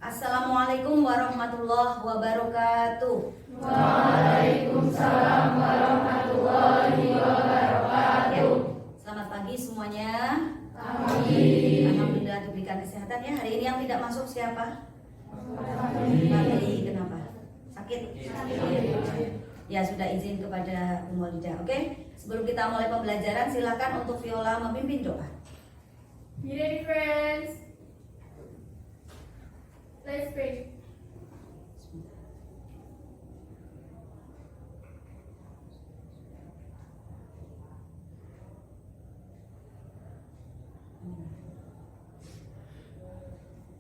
Assalamualaikum warahmatullahi wabarakatuh. Waalaikumsalam warahmatullahi wabarakatuh. Selamat pagi semuanya. Pagi. Alhamdulillah diberikan kesehatan ya. Hari ini yang tidak masuk siapa? Pagi. Kenapa? Sakit? Ya sudah izin kepada Ummu Walidah. Oke. Sebelum kita mulai pembelajaran, silakan untuk Viola memimpin doa. Be ready, friends. Let's pray.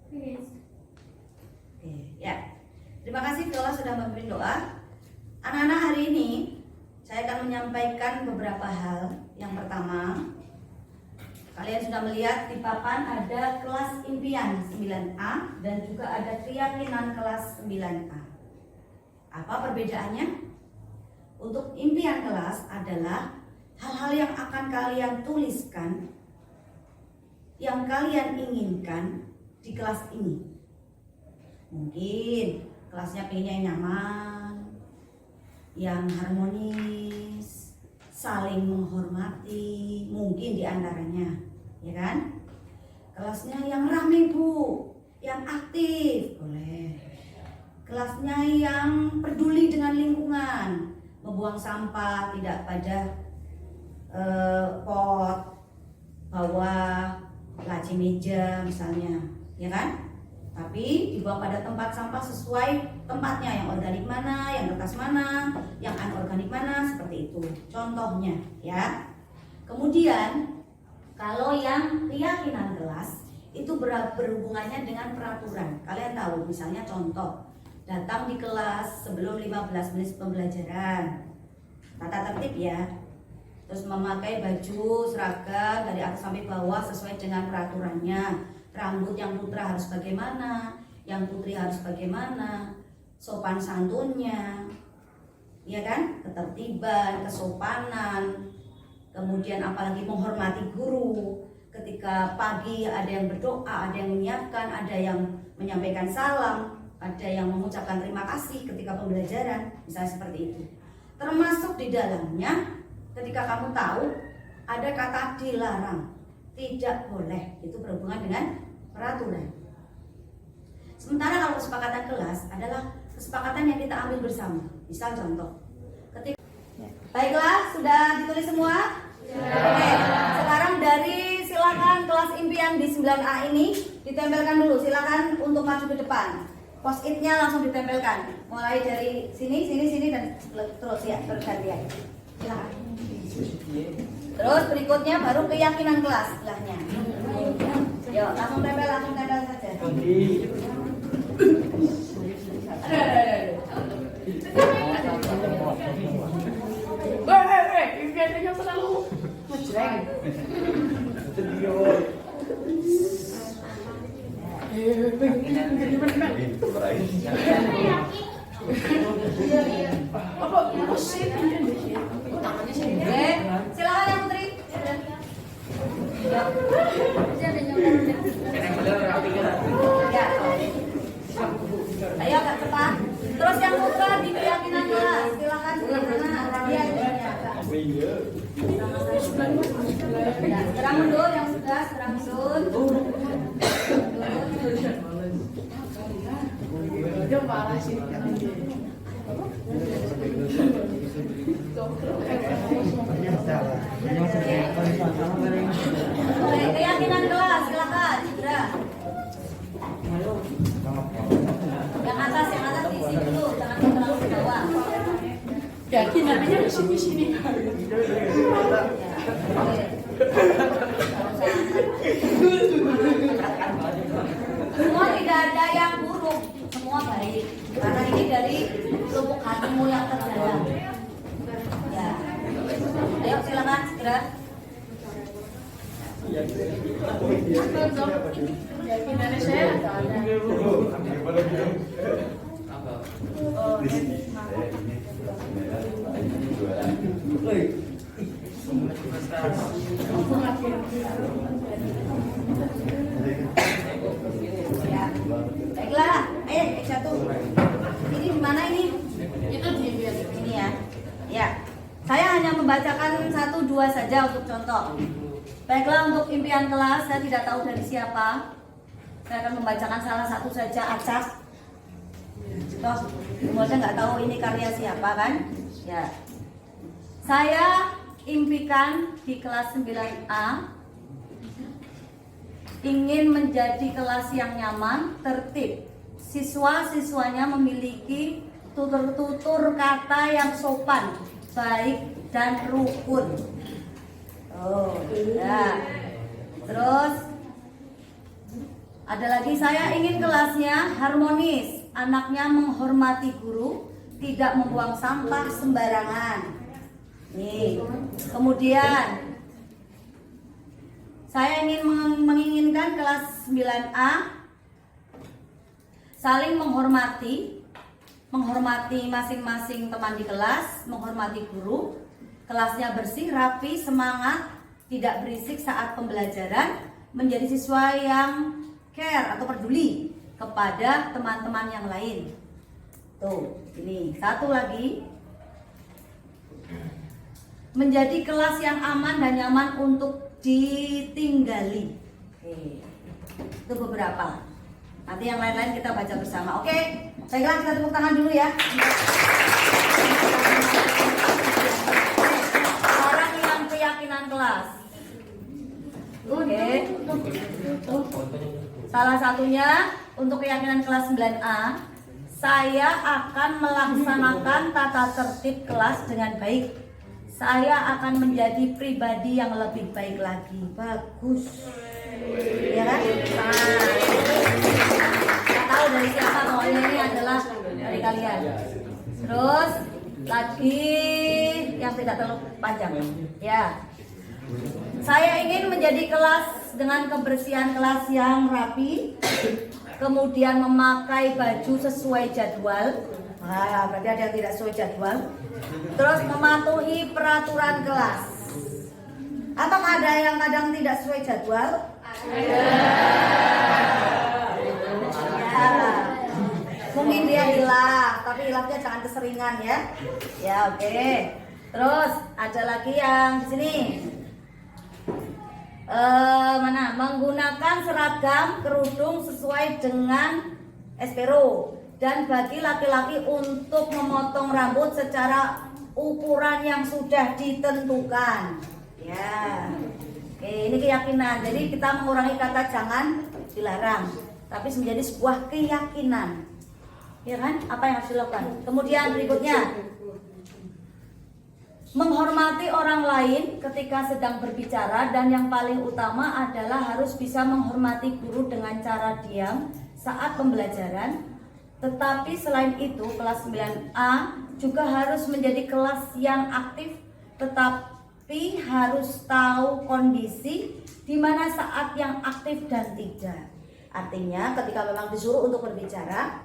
Finish. Oke, ya. Terima kasih Viola sudah memimpin doa. Anak-anak, hari ini saya akan menyampaikan beberapa hal. Yang pertama, kalian sudah melihat di papan ada kelas impian 9A dan juga ada keyakinan kelas 9A. Apa perbedaannya? Untuk impian kelas adalah hal-hal yang akan kalian tuliskan, yang kalian inginkan di kelas ini. Mungkin kelasnya pengennya yang nyaman, yang harmonis, saling menghormati, mungkin diantaranya, ya kan? Kelasnya yang ramai bu, yang aktif, boleh. Kelasnya yang peduli dengan lingkungan, membuang sampah tidak pada pot, bawah, laci meja misalnya, ya kan? Tapi dibuang pada tempat sampah sesuai tempatnya, yang organik mana, yang kertas mana, yang anorganik mana, seperti itu. Contohnya, ya. Kemudian, kalau yang keyakinan kelas itu berhubungannya dengan peraturan. Kalian tahu, misalnya contoh, datang di kelas sebelum 15 menit pembelajaran. Tata tertib ya. Terus memakai baju seragam dari atas sampai bawah sesuai dengan peraturannya. Rambut yang putra harus bagaimana, yang putri harus bagaimana, sopan santunnya, ya kan? Ketertiban, kesopanan, kemudian apalagi menghormati guru. Ketika pagi ada yang berdoa, ada yang menyiapkan, ada yang menyampaikan salam, ada yang mengucapkan terima kasih ketika pembelajaran, misalnya seperti itu. Termasuk di dalamnya, ketika kamu tahu ada kata dilarang, tidak boleh, itu berhubungan dengan peraturan. Sementara kalau kesepakatan kelas adalah kesepakatan yang kita ambil bersama. Misal contoh, baiklah, sudah ditulis semua? Ya. Oke, sekarang dari silakan kelas impian di 9A ini ditempelkan dulu. Silakan untuk maju ke depan. Post-it-nya langsung ditempelkan. Mulai dari sini dan terus ya, bergantian. Silakan. Terus berikutnya baru keyakinan kelas sebelahnya. Yuk, langsung tempel saja. Impiannya selalu ngejreng. Silakan yang putri. Ya. Ayo agak cepat. Terus yang putra di keyakinan kelas. Silakan bagaimana? Dia serang mundur yang sudah serang mundur. Dia marah sih. Keyakinan kelas, silakan. Sudah. Yang atas di sini dulu, jangan terlalu ke bawah. Keyakinannya di sini. Semua tidak ada yang buruk, semua baik. Karena ini dari lubuk hatimu yang terdalam. Ya. Ayo silakan segera. Keyakinannya saya Ya. Baiklah. membacakan 1-2 saja untuk contoh. Baiklah, untuk impian kelas saya tidak tahu dari siapa. Saya akan membacakan salah satu saja, acak. Toh, semuanya nggak tahu ini karya siapa kan? Ya. Saya impikan di kelas 9A ingin menjadi kelas yang nyaman, tertib. Siswa-siswanya memiliki tutur kata yang sopan, baik dan rukun. Oh, ya. Terus ada lagi, saya ingin kelasnya harmonis, anaknya menghormati guru, tidak membuang sampah sembarangan. Nih. Kemudian saya ingin menginginkan kelas 9A saling menghormati masing-masing teman di kelas, menghormati guru, kelasnya bersih, rapi, semangat, tidak berisik saat pembelajaran, menjadi siswa yang care atau peduli kepada teman-teman yang lain. Tuh, ini satu lagi, menjadi kelas yang aman dan nyaman untuk ditinggali. Oke. Itu beberapa. Nanti yang lain-lain kita baca bersama. Oke. Baiklah, kita tepuk tangan dulu ya. Sekarang yang keyakinan kelas. Oke. Salah satunya untuk keyakinan kelas 9A, saya akan melaksanakan tata tertib kelas dengan baik. Saya akan menjadi pribadi yang lebih baik lagi. Bagus, ya kan? Kita tahu dari siapa, pokoknya ini adalah dari kalian. Terus lagi yang tidak terlalu panjang, ya. Saya ingin menjadi kelas dengan kebersihan kelas yang rapi, kemudian memakai baju sesuai jadwal. Nah, berarti ada yang tidak sesuai jadwal. Terus mematuhi peraturan kelas. Atau ada yang kadang tidak sesuai jadwal? Ya. Mungkin dia hilang, tapi hilangnya jangan keseringan ya. Ya, oke. Terus ada lagi yang di sini. Menggunakan seragam kerudung sesuai dengan espero. Dan bagi laki-laki untuk memotong rambut secara ukuran yang sudah ditentukan. Ya. Oke, ini keyakinan. Jadi kita mengurangi kata jangan dilarang, tapi menjadi sebuah keyakinan. Ya kan? Apa yang harus dilakukan? Kemudian berikutnya, menghormati orang lain ketika sedang berbicara, dan yang paling utama adalah harus bisa menghormati guru dengan cara diam saat pembelajaran. Tetapi selain itu, kelas 9A juga harus menjadi kelas yang aktif, tetapi harus tahu kondisi di mana saat yang aktif dan tidak. Artinya ketika memang disuruh untuk berbicara,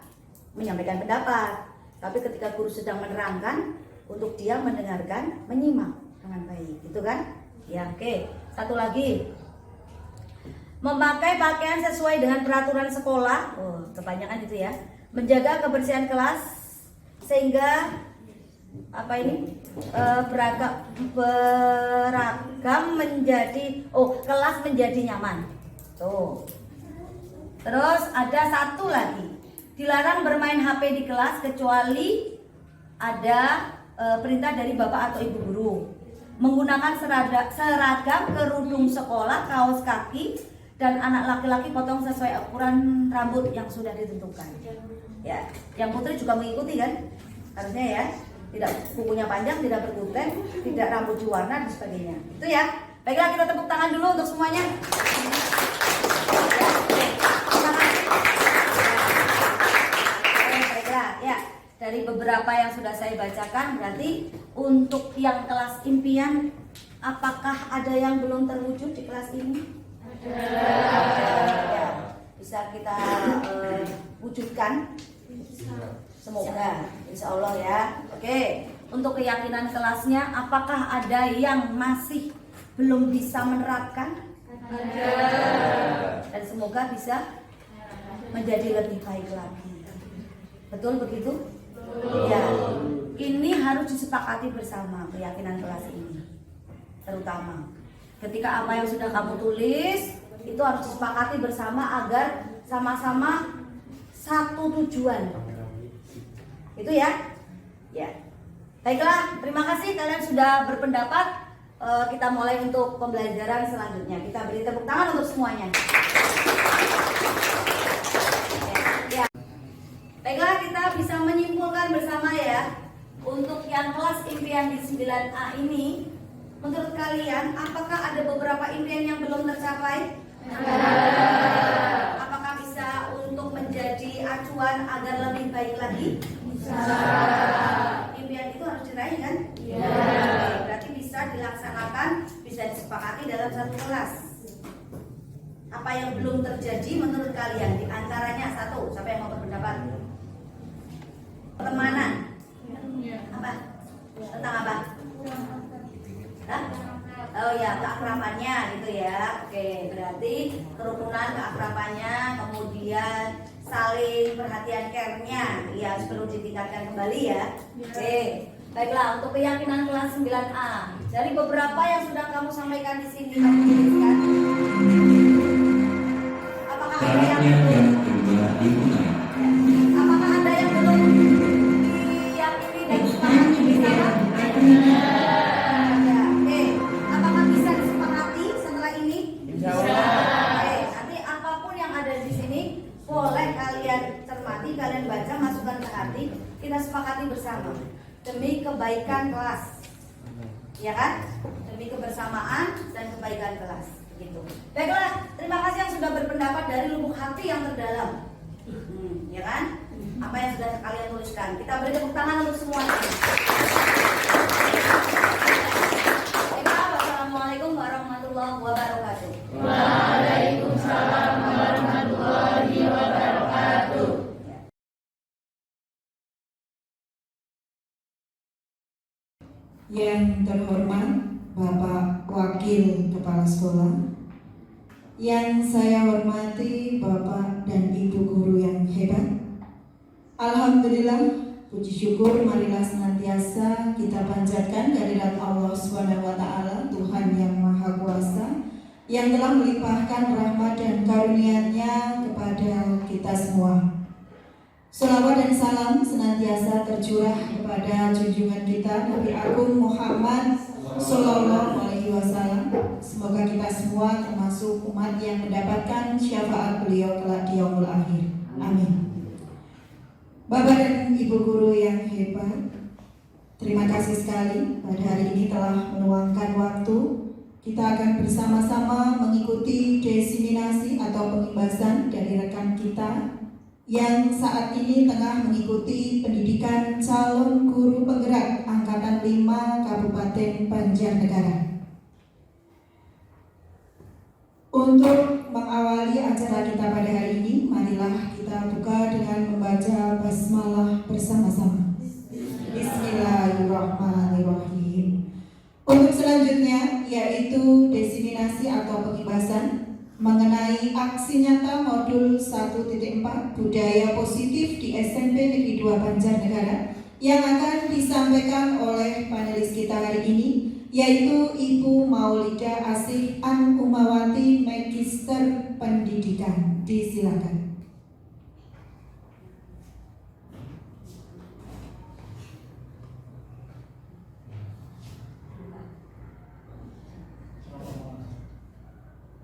menyampaikan pendapat, tapi ketika guru sedang menerangkan, untuk dia mendengarkan, menyimak dengan baik, gitu kan? Ya, oke. Satu lagi, memakai pakaian sesuai dengan peraturan sekolah. Oh, kebanyakan itu ya. Menjaga kebersihan kelas sehingga beragam menjadi kelas menjadi nyaman. Tuh. Terus ada satu lagi, dilarang bermain HP di kelas kecuali ada perintah dari bapak atau ibu guru. Menggunakan seragam kerudung sekolah, kaos kaki, dan anak laki-laki potong sesuai ukuran rambut yang sudah ditentukan. Ya, yang putri juga mengikuti kan? Harusnya ya, tidak kukunya panjang, tidak berkutek, tidak rambut diwarna dan sebagainya. Itu ya. Baiklah, kita tepuk tangan dulu untuk semuanya. Baiklah, ya. Dari beberapa yang sudah saya bacakan, berarti untuk yang kelas impian, apakah ada yang belum terwujud di kelas ini? Ya, bisa kita wujudkan, semoga, insya Allah ya. Oke, untuk keyakinan kelasnya, apakah ada yang masih belum bisa menerapkan? Ada. Dan semoga bisa menjadi lebih baik lagi. Betul begitu? Ya, ini harus disepakati bersama keyakinan kelas ini. terutama. Ketika apa yang sudah kamu tulis itu harus disepakati bersama agar sama-sama satu tujuan. Itu ya. Ya. Baiklah, terima kasih kalian sudah berpendapat. Kita mulai untuk pembelajaran selanjutnya. Kita beri tepuk tangan untuk semuanya. Ya. Baiklah, kita bisa menyimpulkan bersama ya. Untuk yang kelas impian di 9A ini, menurut kalian apakah ada beberapa impian yang belum tercapai? Apakah bisa untuk menjadi acuan agar lebih baik lagi? Bisa. Impian itu harus diraih kan? Iya. Berarti bisa dilaksanakan, bisa disepakati dalam satu kelas. Apa yang belum terjadi menurut kalian? Di antaranya satu, siapa yang mau berpendapat? Pertemanan. Apa? Tentang apa? Hah? Oh ya, keakrabannya gitu ya. Oke, berarti kerukunan, keakrabannya, kemudian saling perhatian care-nya ya perlu ditingkatkan kembali ya. Oke. Baiklah, untuk keyakinan kelas 9A. Dari beberapa yang sudah kamu sampaikan di sini kamu tuliskan. Apakah ada yang belum? Apakah ada yang belum diyakini dan disepakati di sana? Ya, oke. Apakah bisa disepakati setelah ini? Bisa. Oke, nanti apapun yang ada di sini boleh kalian cermati, kalian baca, masukkan ke hati, kita sepakati bersama demi kebaikan kelas, ya kan? Demi kebersamaan dan kebaikan kelas, gitu. Baiklah, terima kasih yang sudah berpendapat dari lubuk hati yang terdalam, ya kan? Apa yang sudah kalian tuliskan, kita beri tepuk tangan untuk semuanya. Baiklah, wassalamualaikum warahmatullahi wabarakatuh. Waalaikumsalam warahmatullahi wabarakatuh. Yang terhormat Bapak Wakil Kepala Sekolah, yang saya hormati Bapak dan Ibu Guru yang hebat. Alhamdulillah, puji syukur marilah senantiasa kita panjatkan kehadirat Allah SWT, Tuhan yang Maha Kuasa, yang telah melimpahkan rahmat dan karunia-Nya kepada kita semua. Salawat dan salam senantiasa tercurah kepada junjungan kita Nabi Agung Muhammad Sallallahu Alaihi Wasallam. Semoga kita semua termasuk umat yang mendapatkan syafaat beliau kelak di yaumul akhir. Amin. Bapak dan Ibu Guru yang hebat, terima kasih sekali pada hari ini telah meluangkan waktu. Kita akan bersama-sama mengikuti diseminasi atau pengimbasan dari rekan kita yang saat ini tengah mengikuti pendidikan calon guru penggerak Angkatan 5 Kabupaten Banjarnegara. Untuk mengawali acara kita pada hari ini, marilah kita buka dengan membaca basmalah bersama-sama. Bismillahirrahmanirrahim. Untuk selanjutnya yaitu diseminasi atau pengimbasan mengenai aksi nyata modul 1.4 budaya positif di SMP Negeri 2 Banjarnegara yang akan disampaikan oleh panelis kita hari ini, yaitu Ibu Maulida Asih An Umawati, Magister Pendidikan. Disilakan.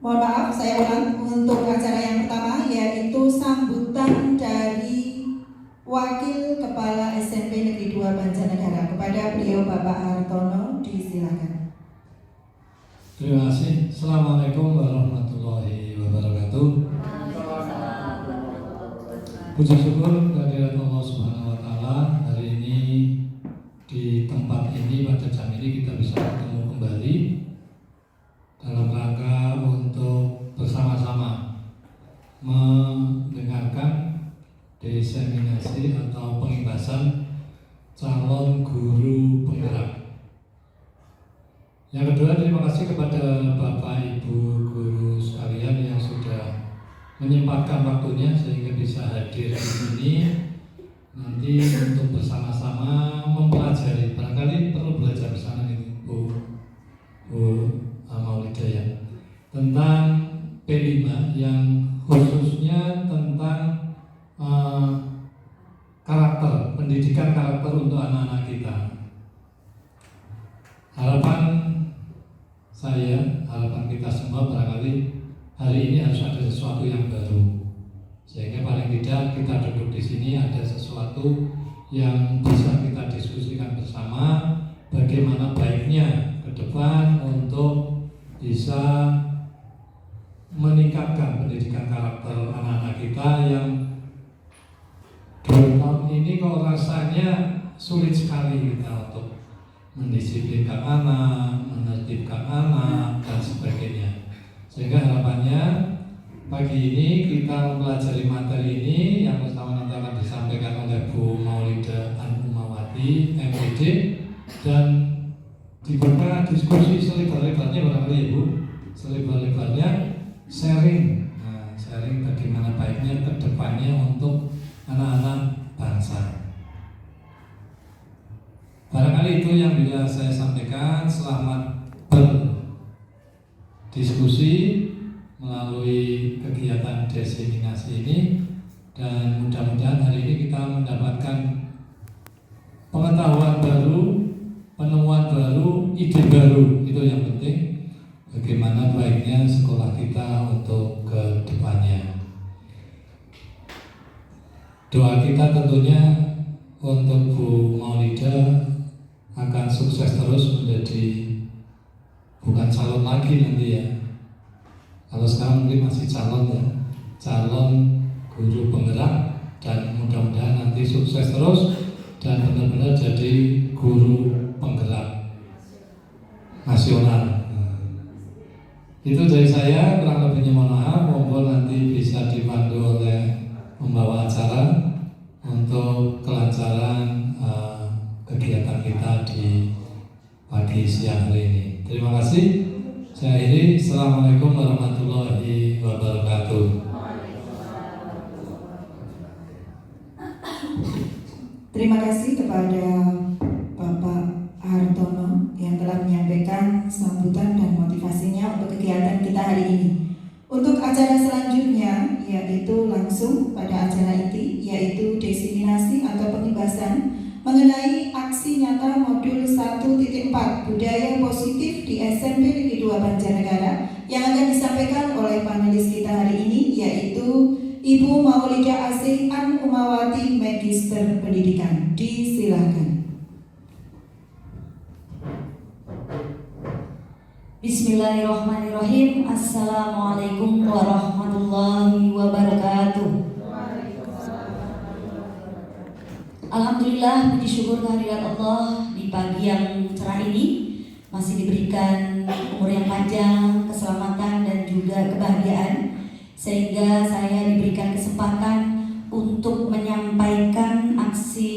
Mohon maaf, saya ulang untuk acara yang pertama, yaitu sambutan dari Wakil Kepala SMP Negeri 2 Banjarnegara kepada beliau Bapak Hartono. Disilakan. Terima kasih. Assalamualaikum warahmatullahi wabarakatuh. Puji syukur kehadirat Allah Subhanahu wa Ta'ala, hari ini di tempat ini pada jam ini kita bisa bertemu kembali dalam rangka untuk bersama-sama mendengarkan diseminasi atau pengimbasan calon guru penggerak. Yang kedua, terima kasih kepada Bapak Ibu guru sekalian yang sudah menyempatkan waktunya sehingga bisa hadir di sini nanti untuk bersama-sama mempelajari. Barangkali perlu belajar bersama ini, Bu tentang P5 yang khususnya tentang karakter, pendidikan karakter untuk anak-anak kita. Harapan saya, harapan kita semua barangkali hari ini harus ada sesuatu yang baru, sehingga paling tidak kita duduk di sini ada sesuatu yang bisa kita diskusikan bersama bagaimana baiknya ke depan untuk bisa meningkatkan pendidikan karakter anak-anak kita yang 2 tahun ini kok rasanya sulit sekali kita untuk mendisiplinkan anak, menertibkan anak, dan sebagainya. Sehingga harapannya pagi ini kita mempelajari materi ini yang pertama nanti akan disampaikan oleh Bu Maulida An-Umawati, MPD, dan dibuka diskusi selebar-lebarnya barangkali Ibu, selebar-lebarnya sharing, sharing bagaimana baiknya ke depannya untuk anak-anak bangsa. Barangkali itu yang bisa saya sampaikan. Selamat berdiskusi melalui kegiatan diseminasi ini, dan mudah-mudahan hari ini kita mendapatkan pengetahuan baru, penemuan baru, ide baru. Itu yang penting, bagaimana baiknya sekolah kita untuk ke depannya. Doa kita tentunya untuk Bu Maulida akan sukses terus menjadi, bukan calon lagi nanti ya, kalau sekarang mungkin masih calon ya, calon guru penggerak, dan mudah-mudahan nanti sukses terus dan benar-benar jadi guru penggerak nasional. Itu dari saya, kurang lebihnya mohon maaf. Monggo nanti bisa dipandu oleh pembawa acara untuk kelancaran kegiatan kita di pagi siang hari ini. Terima kasih. Saya akhiri. Assalamualaikum warahmatullahi wabarakatuh. Terima kasih kepada Bapak Hartono yang telah menyampaikan sambutan dan motivasinya untuk kegiatan kita hari ini. Untuk acara selanjutnya, yaitu langsung pada acara inti, yaitu diseminasi atau pengibasan mengenai aksi nyata modul 1.4 budaya positif di SMP Negeri 2 Banjarnegara, yang akan disampaikan oleh panelis kita hari ini, yaitu Ibu Maulida Asih An-Umawati, Magister Pendidikan. Disilakan. Bismillahirrahmanirrahim. Assalamualaikum warahmatullahi wabarakatuh. Alhamdulillah, puji syukur kehadirat Allah di pagi yang cerah ini masih diberikan umur yang panjang, keselamatan, dan juga kebahagiaan, sehingga saya diberikan kesempatan untuk menyampaikan aksi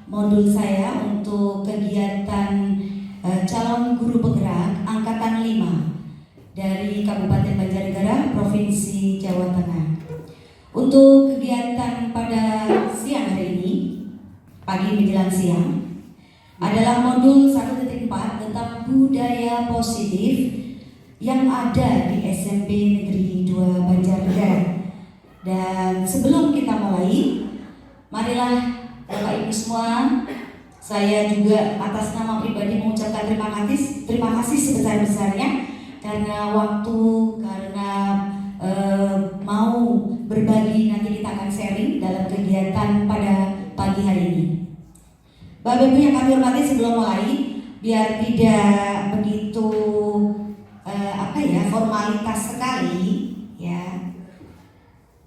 modul saya untuk kegiatan calon guru penggerak angkatan 5 dari Kabupaten Banjarnegara, Provinsi Jawa Tengah. Untuk kegiatan pada siang hari ini, pagi menjelang siang, adalah modul 1.4 tentang budaya positif yang ada di SMP Negeri 2 Banjarnegara. Dan sebelum kita mulai, marilah Bapak Ibu semua, saya juga atas nama pribadi mengucapkan terima kasih sebesar-besarnya karena waktu, karena mau berbagi, nanti kita akan sharing dalam kegiatan pada pagi hari ini. Bapak Ibu yang kami hormati, sebelum mulai, biar tidak begitu formalitas sekali, ya,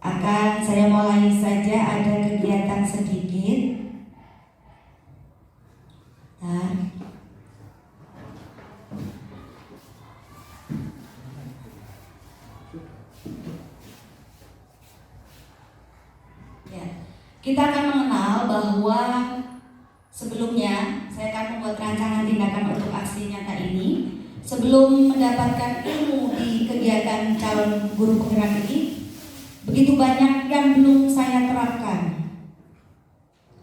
akan saya mulai saja. Ada kegiatan sedikit. Kita akan mengenal bahwa sebelumnya saya akan membuat rancangan tindakan untuk aksi nyata ini. Sebelum mendapatkan ilmu di kegiatan calon guru penggerak ini, begitu banyak yang belum saya terapkan.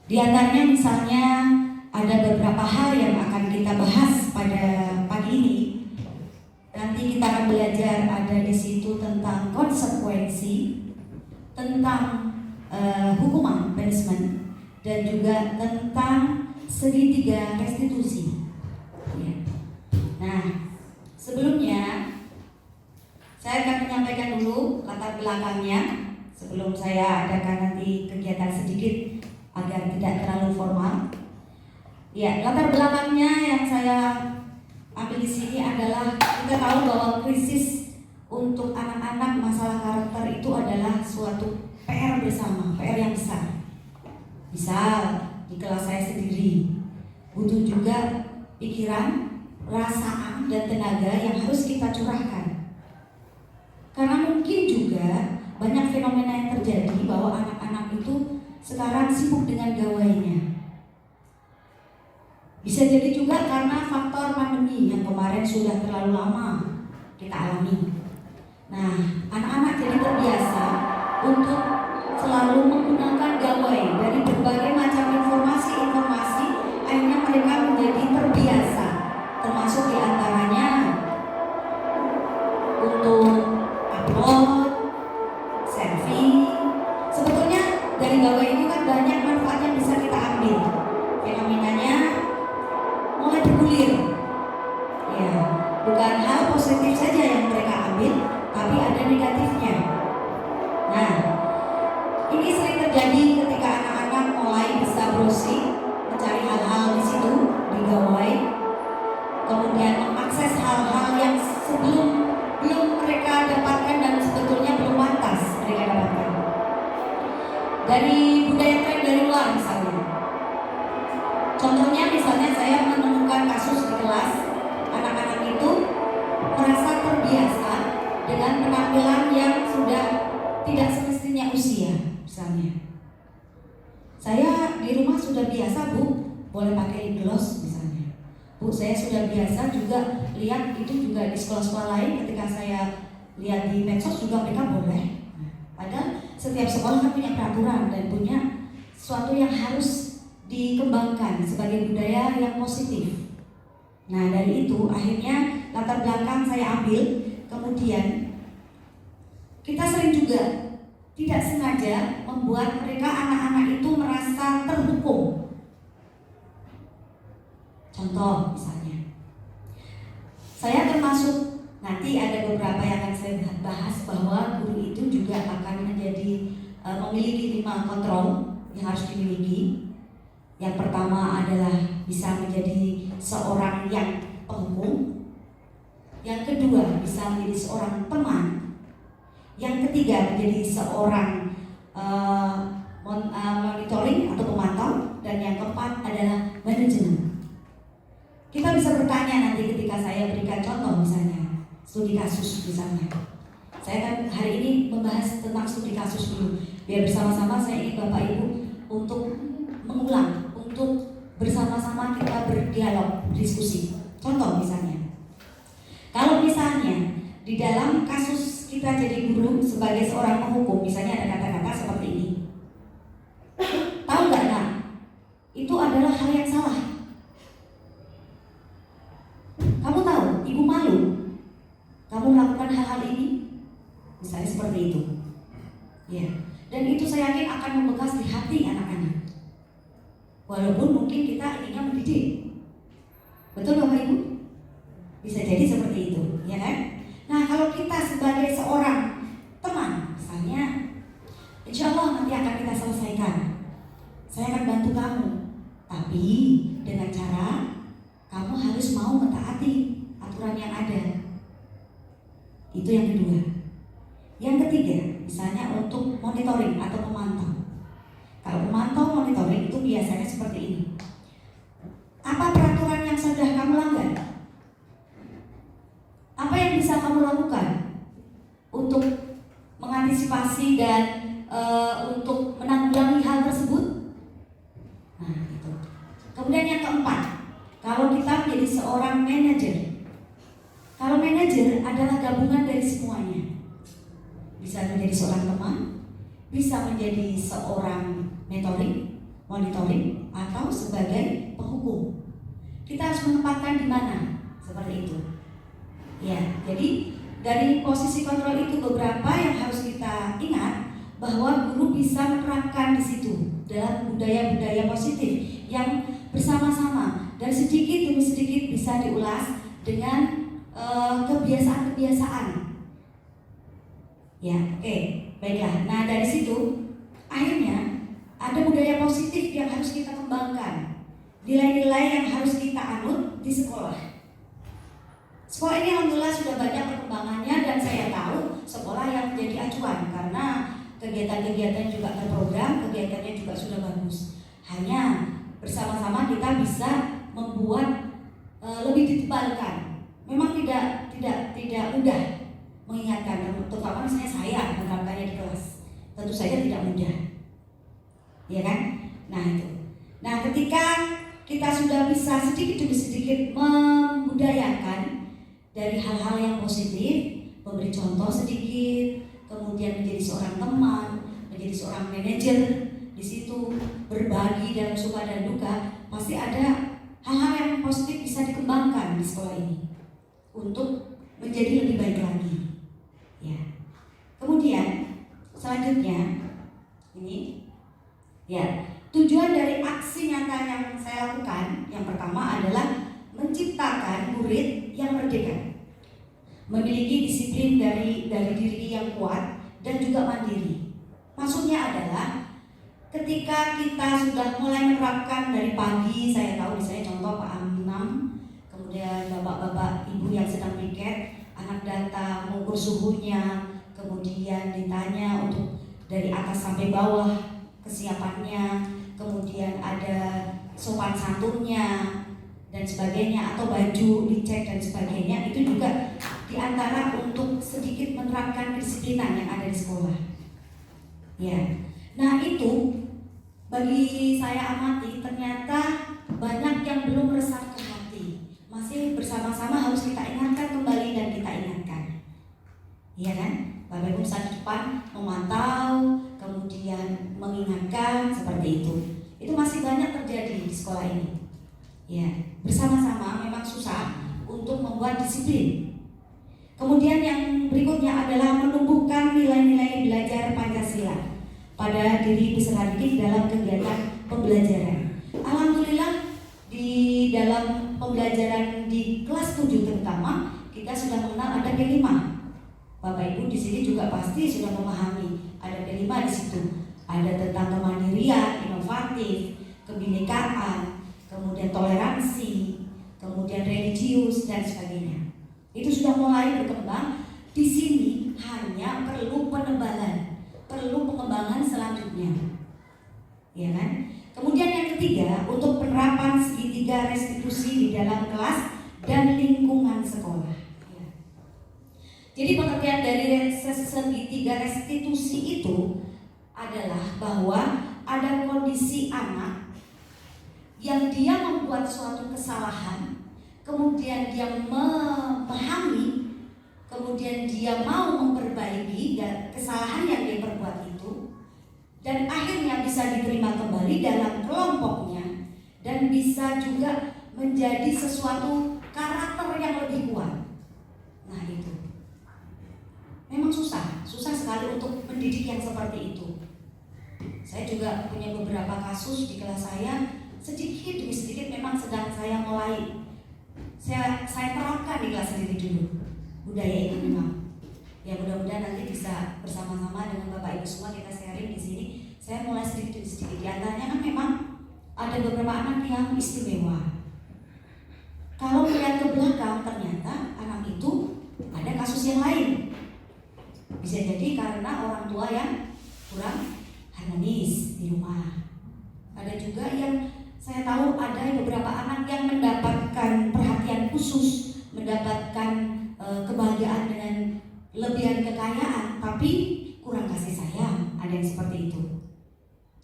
Di antaranya misalnya ada beberapa hal yang akan kita bahas pada pagi ini. Nanti Nanti kita akan belajar ada di situ tentang konsekuensi, tentang hukuman punishment, dan juga tentang segitiga restitusi. Ya. Nah, sebelumnya saya akan menyampaikan dulu latar belakangnya sebelum saya adakan nanti kegiatan sedikit agar tidak terlalu formal. Ya, latar belakangnya yang saya ambil di sini adalah kita tahu bahwa krisis untuk anak-anak masalah karakter itu adalah suatu PR bersama, PR yang besar. Misal di kelas saya sendiri butuh juga pikiran, perasaan, dan tenaga yang harus kita curahkan. Karena mungkin juga banyak fenomena yang terjadi bahwa anak-anak itu sekarang sibuk dengan gawainya. Bisa jadi juga karena faktor pandemi yang kemarin sudah terlalu lama kita alami. Nah, anak-anak jadi terbiasa untuk selalu menggunakan gawai dari berbagai macam informasi, akhirnya mereka menjadi terbiasa, termasuk diantaranya untuk upload, selfie. Sebetulnya dari gawai itu kan banyak manfaat yang bisa kita ambil. Fenomenanya mulai bergulir. Ya, bukan hal positif saja yang mereka ambil, tapi ada negatifnya. Nah, ini sering terjadi ketika anak-anak mulai bisa browsing, mencari hal-hal di situ di gawai, kemudian mengakses hal-hal yang belum mereka dapatkan dan sebetulnya belum pantas mereka dapatkan dari budaya tren dari luar misalnya. Contohnya misalnya saya menemukan kasus di kelas anak-anak itu merasa terbiasa dengan penampilan yang sudah tidak semestinya usia. Misalnya saya di rumah sudah biasa, Bu, boleh pakai lip gloss misalnya. Bu, saya sudah biasa juga lihat itu juga di sekolah-sekolah lain, ketika saya lihat di medsos juga mereka boleh. Padahal setiap sekolah kan punya peraturan dan punya sesuatu yang harus dikembangkan sebagai budaya yang positif. Nah, dari itu akhirnya latar belakang saya ambil. Kemudian kita sering juga tidak sengaja membuat mereka anak-anak itu merasa terhukum. Contoh misalnya, saya termasuk, nanti ada beberapa yang akan saya bahas bahwa guru itu juga akan menjadi memiliki 5 kontrol yang harus dimiliki. Yang pertama adalah bisa menjadi seorang yang penghukum. Yang kedua bisa menjadi seorang teman. Yang ketiga menjadi seorang monitoring atau pemantau. Dan yang keempat adalah manajemen. Kita bisa bertanya nanti ketika saya berikan contoh misalnya studi kasus misalnya. Saya kan hari ini membahas tentang studi kasus dulu. Biar bersama-sama saya ingin Bapak Ibu untuk mengulang, untuk bersama-sama kita berdialog, berdiskusi. Contoh misalnya, kalau misalnya di dalam kasus kita jadi guru sebagai seorang penghukum, misalnya ada kata-kata seperti ini. Tahu nggak, Nak? Itu adalah hal yang salah. Kamu tahu, Ibu malu kamu melakukan hal-hal ini, misalnya seperti itu. Ya, dan itu saya yakin akan membekas di hati anak-anak. Walaupun mungkin kita inginnya mendidik. Betul Bapak Ibu? Bisa jadi seperti itu, ya kan? Nah, kalau kita sebagai seorang teman, misalnya, insya Allah nanti akan kita selesaikan. Saya akan bantu kamu, tapi dengan cara kamu harus mau mentaati aturan yang ada. Itu yang kedua. Yang ketiga, misalnya untuk monitoring atau pemantau. Kalau pemantau monitoring itu biasanya seperti ini. Apa peraturan yang sudah kamu langgar? Apa yang bisa kamu lakukan untuk mengantisipasi dan untuk menanggulangi hal tersebut? Nah, itu. Kemudian yang keempat, kalau kita menjadi seorang manajer. Kalau manajer adalah gabungan dari semuanya. Bisa menjadi seorang teman, bisa menjadi seorang monitoring, atau sebagai penghukum. Kita harus menempatkan di mana seperti itu. Ya, jadi dari posisi kontrol itu beberapa yang harus kita ingat bahwa guru bisa menerapkan di situ dalam budaya-budaya positif yang bersama-sama dan sedikit demi sedikit bisa diulas dengan kebiasaan-kebiasaan. Ya, oke, baiklah. Nah, dari situ akhirnya ada budaya positif yang harus kita kembangkan, nilai-nilai yang harus kita anut di sekolah. Sekolah ini alhamdulillah sudah banyak perkembangannya dan saya tahu sekolah yang menjadi acuan karena kegiatan-kegiatan juga terprogram, kegiatannya juga sudah bagus. Hanya bersama-sama kita bisa membuat lebih ditebalkan. Memang tidak mudah mengingatkan, terutama misalnya saya menerapkannya di kelas. Tentu saja tidak mudah, ya kan? Nah itu. Nah ketika kita sudah bisa sedikit demi sedikit membudayakan dari hal-hal yang positif, memberi contoh sedikit, kemudian menjadi seorang teman, menjadi seorang manajer di situ, berbagi dalam suka dan duka, pasti ada hal-hal yang positif bisa dikembangkan di sekolah ini untuk menjadi lebih baik lagi. Ya. Kemudian selanjutnya ini, ya, tujuan dari aksi nyata yang saya lakukan yang pertama adalah menciptakan murid yang merdeka, memiliki disiplin dari diri yang kuat dan juga mandiri. Maksudnya adalah ketika kita sudah mulai menerapkan dari pagi, saya tahu misalnya contoh Pak Amnam, kemudian bapak-bapak ibu yang sedang piket, anak datang mengukur suhunya, kemudian ditanya untuk dari atas sampai bawah kesiapannya, kemudian ada sopan santunnya dan sebagainya, atau baju dicek dan sebagainya. Itu juga diantara untuk sedikit menerapkan kedisiplinan yang ada di sekolah. Ya, nah itu bagi saya amati ternyata banyak yang belum meresap ke hati. Masih bersama-sama harus kita ingatkan kembali dan kita ingatkan. Iya kan? Bapak Ibu saat depan memantau, kemudian mengingatkan seperti itu. Itu masih banyak terjadi di sekolah ini. Ya, bersama-sama memang susah untuk membuat disiplin. Kemudian yang berikutnya adalah menumbuhkan nilai-nilai belajar Pancasila pada diri peserta didik dalam kegiatan pembelajaran. Alhamdulillah di dalam pembelajaran di kelas 7 terutama kita sudah mengenal ada P5. Bapak Ibu di sini juga pasti sudah memahami ada P5 di situ. Ada tentang kemandirian, inovatif, kebinekaan, kemudian toleransi, kemudian religius dan sebagainya. Itu sudah mulai berkembang. Di sini hanya perlu penebalan, perlu pengembangan selanjutnya, ya kan? Kemudian yang ketiga, untuk penerapan segitiga restitusi di dalam kelas dan lingkungan sekolah. Ya. Jadi pengertian dari segitiga restitusi itu adalah bahwa ada kondisi anak yang dia membuat suatu kesalahan, kemudian dia memahami, kemudian dia mau memperbaiki kesalahan yang dia perbuat itu, dan akhirnya bisa diterima kembali dalam kelompoknya dan bisa juga menjadi sesuatu karakter yang lebih kuat. Nah itu memang susah sekali untuk mendidik yang seperti itu. Saya juga punya beberapa kasus di kelas saya, sedikit demi sedikit memang sedang saya mulai saya terapkan di kelas sendiri dulu budaya itu memang. Ya mudah-mudahan nanti bisa bersama-sama dengan Bapak Ibu semua kita sharing di sini. Saya mulai sedikit demi sedikit. Di antaranya kan memang ada beberapa anak yang istimewa. Kalau melihat ke belakang ternyata anak itu ada kasus yang lain. Bisa jadi karena orang tua yang kurang harmonis di rumah. Ada juga yang saya tahu ada beberapa anak yang mendapatkan perhatian khusus, mendapatkan kebahagiaan dengan lebihan kekayaan, tapi kurang kasih sayang. Ada yang seperti itu.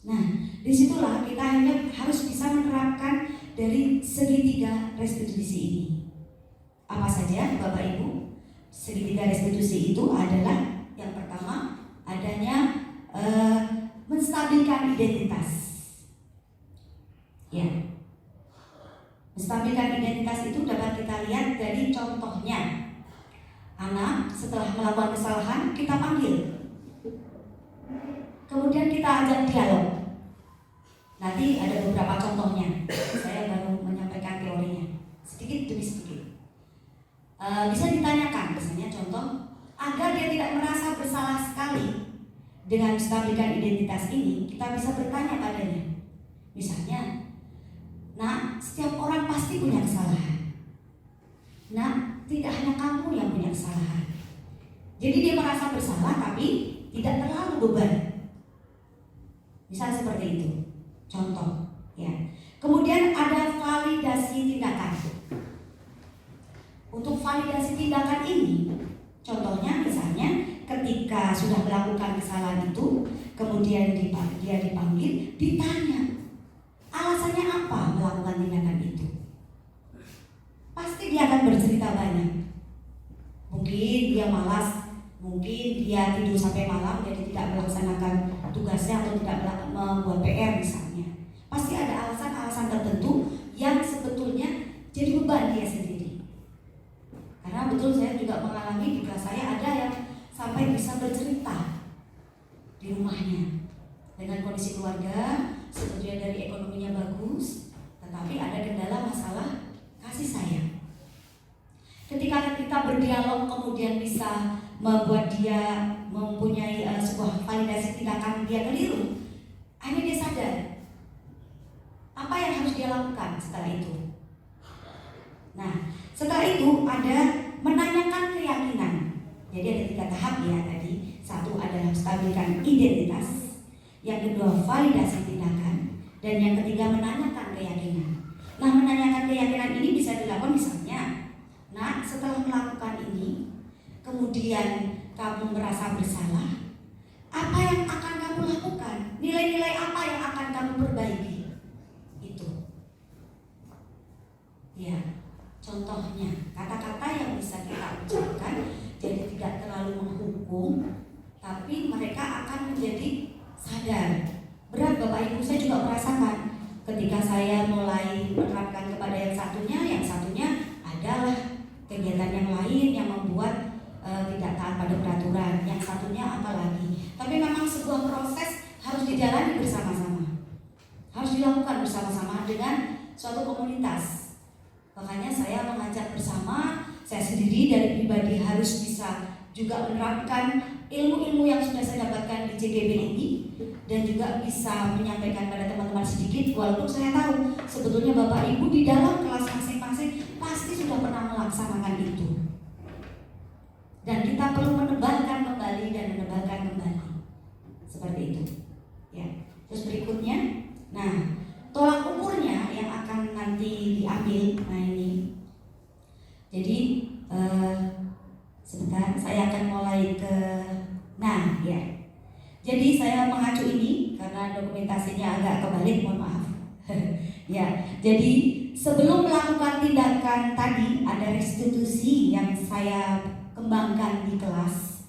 Nah, disitulah kita hanya harus bisa menerapkan dari segitiga restitusi ini. Apa saja, Bapak Ibu? Segitiga restitusi itu adalah yang pertama adanya menstabilkan identitas. Ya, menstabilkan identitas itu dapat kita lihat dari contohnya. anak setelah melakukan kesalahan kita panggil, kemudian kita ajak dialog. Nanti ada beberapa contohnya, saya baru menyampaikan teorinya sedikit demi sedikit. Bisa ditanyakan, misalnya contoh, agar dia tidak merasa bersalah sekali dengan menstabilkan identitas ini, kita bisa bertanya padanya. Misalnya, nah, setiap orang pasti punya kesalahan. Nah, tidak hanya kamu yang punya kesalahan. Jadi dia merasa bersalah tapi tidak terlalu beban. Misal seperti itu. Contoh, ya. Kemudian ada validasi tindakan. Untuk validasi tindakan ini, contohnya misalnya ketika sudah melakukan kesalahan itu, kemudian dia dipanggil, ditanya alasannya apa melakukan tindakan itu. Pasti dia akan bercerita banyak. Mungkin dia malas, mungkin dia tidur sampai malam jadi tidak melaksanakan tugasnya atau tidak membuat PR misalnya. Pasti ada alasan-alasan tertentu yang sebetulnya jadi beban dia sendiri. Karena betul saya juga mengalami di kelas saya ada yang sampai bisa bercerita di rumahnya dengan kondisi keluarga sebetulnya dari ekonominya bagus, tetapi ada kendala masalah kasih sayang. Ketika kita berdialog kemudian bisa membuat dia mempunyai sebuah validasi tindakan dia keliru, akhirnya dia sadar apa yang harus dia lakukan setelah itu. Nah, setelah itu ada menanyakan keyakinan. Jadi ada 3 tahap ya tadi. Satu adalah stabilkan identitas, yang kedua validasi tindakan, dan yang ketiga menanyakan keyakinan. Nah, menanyakan keyakinan ini bisa dilakukan misalnya, nah setelah melakukan ini, kemudian kamu merasa bersalah, apa yang akan kamu lakukan? Nilai-nilai apa yang akan kamu perbaiki? Itu. Ya, contohnya kata-kata yang bisa kita ucapkan jadi tidak terlalu menghukum, tapi mereka akan menjadi sadar. Berat Bapak Ibu, saya juga merasakan ketika saya mulai menerapkan kepada yang satunya adalah kegiatan yang lain yang membuat tidak taat pada peraturan, yang satunya apalagi. Tapi memang sebuah proses harus dijalani bersama-sama, harus dilakukan bersama-sama dengan suatu komunitas. Makanya saya mengajak bersama, saya sendiri dari pribadi harus bisa juga menerapkan ilmu-ilmu yang sudah saya dapatkan di CGB ini, dan juga bisa menyampaikan pada teman-teman sedikit, walaupun saya tahu sebetulnya Bapak Ibu di dalam kelas masing-masing pasti sudah pernah melaksanakan itu. Dan kita perlu menebalkan kembali dan menebalkan kembali. Seperti itu. Ya. Terus berikutnya, nah, tolak ukurnya yang akan nanti diambil. Nah, ini. Jadi sebentar, saya akan mulai ke ya. Jadi saya mengacu ini karena dokumentasinya agak kebalik, mohon maaf. Ya, jadi sebelum melakukan tindakan tadi ada restitusi yang saya kembangkan di kelas.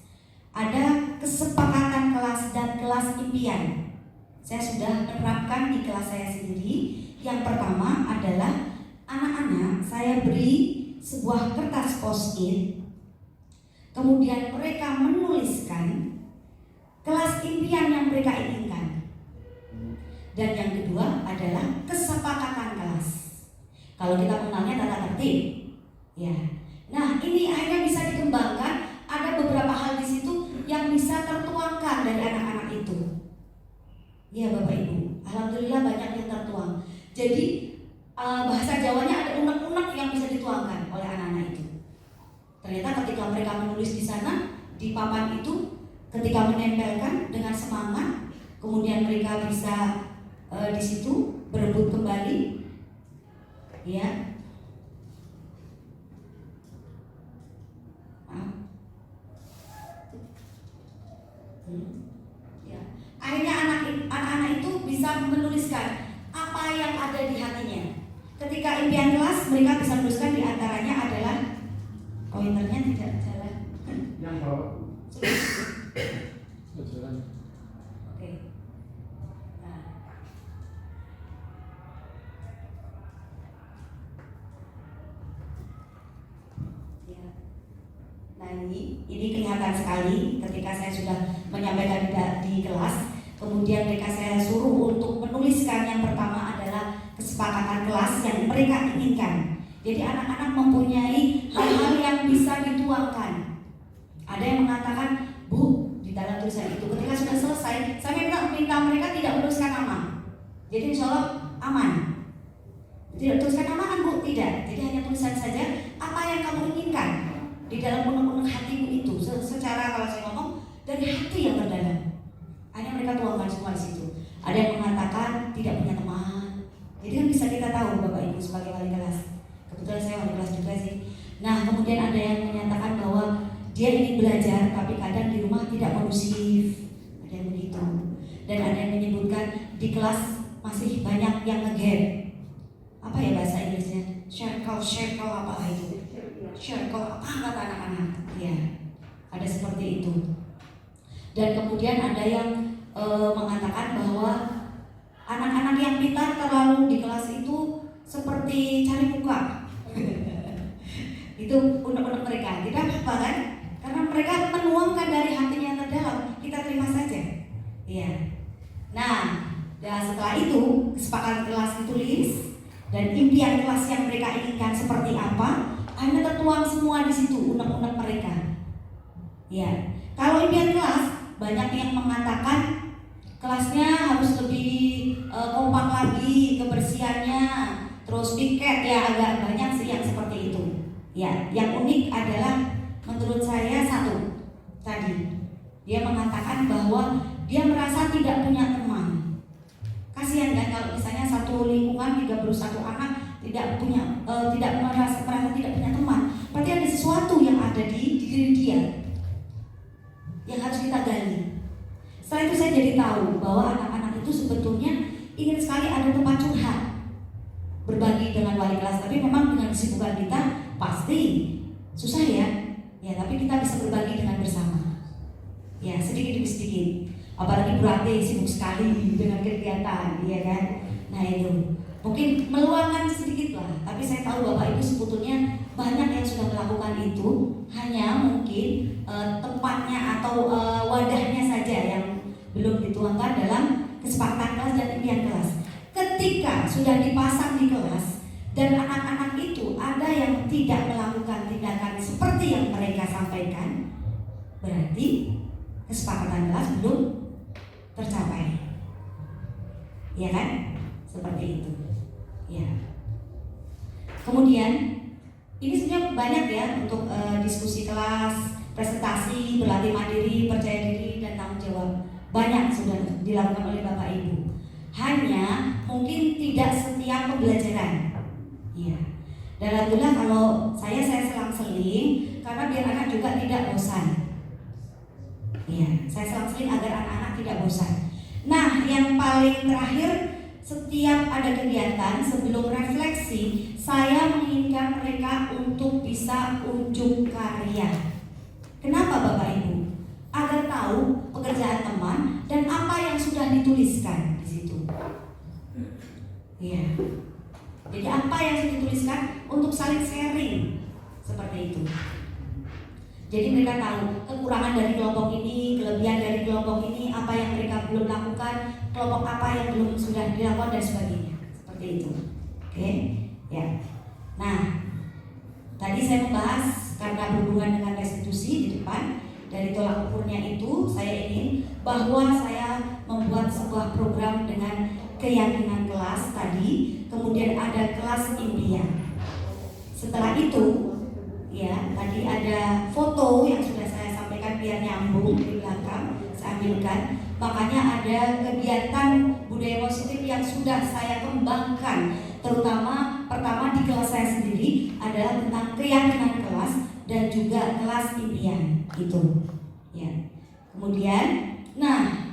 Ada kesepakatan kelas dan kelas impian. Saya sudah menerapkan di kelas saya sendiri. Yang pertama adalah anak-anak saya beri sebuah kertas post-it. Kemudian mereka menuliskan kelas impian yang mereka inginkan. Dan yang kedua adalah kesepakatan kelas. Kalau kita mengenalnya tata tertib, ya. Nah, ini akhirnya bisa dikembangkan. Ada beberapa hal di situ yang bisa tertuangkan dari anak-anak itu. Ya Bapak Ibu, alhamdulillah banyak yang tertuang. Jadi bahasa Jawanya ada unek-unek yang bisa dituangkan oleh anak-anak itu. Ternyata ketika mereka menulis di sana, di papan itu, ketika menempelkan dengan semangat, kemudian mereka bisa di situ berebut kembali, ya. Ya. Akhirnya anak-anak itu bisa menuliskan apa yang ada di hatinya. Ketika impian kelas, mereka bisa menuliskan di antaranya adalah pointernya tidak jalan. Yang bawah. Sudah jalan. Oke. Nah. Ya. Nah ini kelihatan sekali ketika saya sudah menyampaikan di kelas. Kemudian mereka saya suruh untuk menuliskan. Yang pertama adalah kesepakatan kelas yang mereka inginkan. Jadi anak-anak mempunyai hal-hal yang bisa dituangkan. Ada yang mengatakan, Bu, di dalam tulisan itu ketika sudah selesai, saya minta mereka tidak menuliskan nama. Jadi insya Allah aman. Tidak tuliskan nama kan Bu? Tidak. Jadi hanya tulisan saja apa yang kamu inginkan di dalam unek-unek hatimu itu. Secara kalau saya ngomong dari hati yang terdalam. Hanya mereka tuangkan semua di situ. Ada yang mengatakan tidak punya teman. Jadi kan bisa kita tahu Bapak Ibu sebagai wali kelas. Kebetulan saya wali kelas juga sih. Nah kemudian ada yang menyatakan bahwa dia ingin belajar tapi kadang di rumah tidak kondusif. Ada yang begitu. Dan ada yang menyebutkan di kelas masih banyak yang ngegap. Apa ya bahasa Inggrisnya? Circle apa itu? Circle apa kata anak-anak? Ya, ada seperti itu. Dan kemudian ada yang mengatakan bahwa anak-anak yang pintar terlalu di kelas itu seperti cari muka. Itu unek-unek mereka. Tidak apa-apa kan? Karena mereka menuangkan dari hatinya yang terdalam. Kita terima saja. Iya. Nah, dan setelah itu kesepakatan kelas ditulis dan impian kelas yang mereka inginkan seperti apa, hanya tertuang semua di situ unek-unek mereka. Ya, kalau impian kelas banyak yang mengatakan kelasnya harus lebih kompak lagi kebersihannya, terus piket ya agak banyak sih yang seperti itu. Ya, yang unik adalah menurut saya satu tadi dia mengatakan bahwa dia merasa tidak punya teman. Kasihan kan kalau misalnya satu lingkungan 31 anak tidak merasa tidak punya teman. Berarti ada sesuatu yang ada di diri dia yang harus kita gali. Setelah itu saya jadi tahu bahwa anak-anak itu sebetulnya ingin sekali ada tempat curhat, berbagi dengan wali kelas. Tapi memang dengan kesibukan kita pasti susah ya. Ya, tapi kita bisa berbagi dengan bersama. Ya, sedikit demi sedikit. Apalagi Bu Rati sibuk sekali dengan kegiatan, ya kan? Nah itu mungkin meluangkan sedikit lah. Tapi saya tahu Bapak Ibu sebetulnya banyak yang sudah melakukan itu. Hanya mungkin tempatnya atau wadahnya saja yang belum dituangkan dalam kesepakatan kelas dan impian kelas. Ketika sudah dipasang di kelas dan anak-anak itu ada yang tidak melakukan tindakan seperti yang mereka sampaikan, berarti kesepakatan kelas belum tercapai. Ya kan? Seperti itu. Ya. Kemudian ini sebenarnya banyak ya untuk diskusi kelas, presentasi, berlatih mandiri, percaya diri dan tanggung jawab. Banyak sudah dilakukan oleh Bapak Ibu. Hanya mungkin tidak setiap pembelajaran. Ya. Dan alhamdulillah kalau saya selang-seling karena biar anak juga tidak bosan. Ya, saya selang-seling agar anak-anak tidak bosan. Nah, yang paling terakhir, setiap ada kegiatan sebelum refleksi, saya menginginkan mereka untuk bisa unjuk karya. Kenapa Bapak Ibu? Agar tahu pekerjaan teman dan apa yang sudah dituliskan di situ. Ya. Jadi apa yang sudah dituliskan untuk saling sharing seperti itu. Jadi mereka tahu kekurangan dari kelompok ini, kelebihan dari kelompok ini, apa yang mereka belum lakukan, kelompok apa yang belum sudah dilakukan dan sebagainya. Seperti itu. Oke, ya. Nah, tadi saya membahas karena berhubungan dengan restitusi di depan dari tolak ukurnya itu, saya ingin bahwa saya membuat sebuah program dengan keyakinan kelas tadi, kemudian ada kelas impian. Setelah itu, ya, tadi ada foto yang sudah saya sampaikan biar nyambung di belakang, saya ambilkan. Makanya ada kegiatan budaya positif yang sudah saya kembangkan, terutama pertama di kelas saya sendiri adalah tentang keyakinan kelas dan juga kelas impian itu. Ya. Kemudian, nah,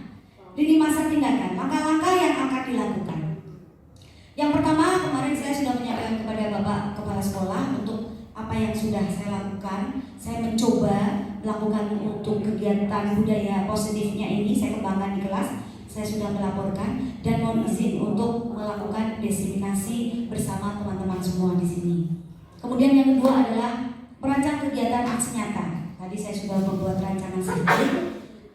lini masa tindakan, langkah-langkah yang akan dilakukan. Yang pertama, kemarin saya sudah menyampaikan kepada Bapak Kepala Sekolah untuk apa yang sudah saya lakukan. Saya mencoba melakukan untuk kegiatan budaya positifnya ini, saya kembangkan di kelas. Saya sudah melaporkan dan mohon izin untuk melakukan diseminasi bersama teman-teman semua di sini. Kemudian yang kedua adalah merancang kegiatan aksi nyata. Tadi saya sudah membuat rancangan sendiri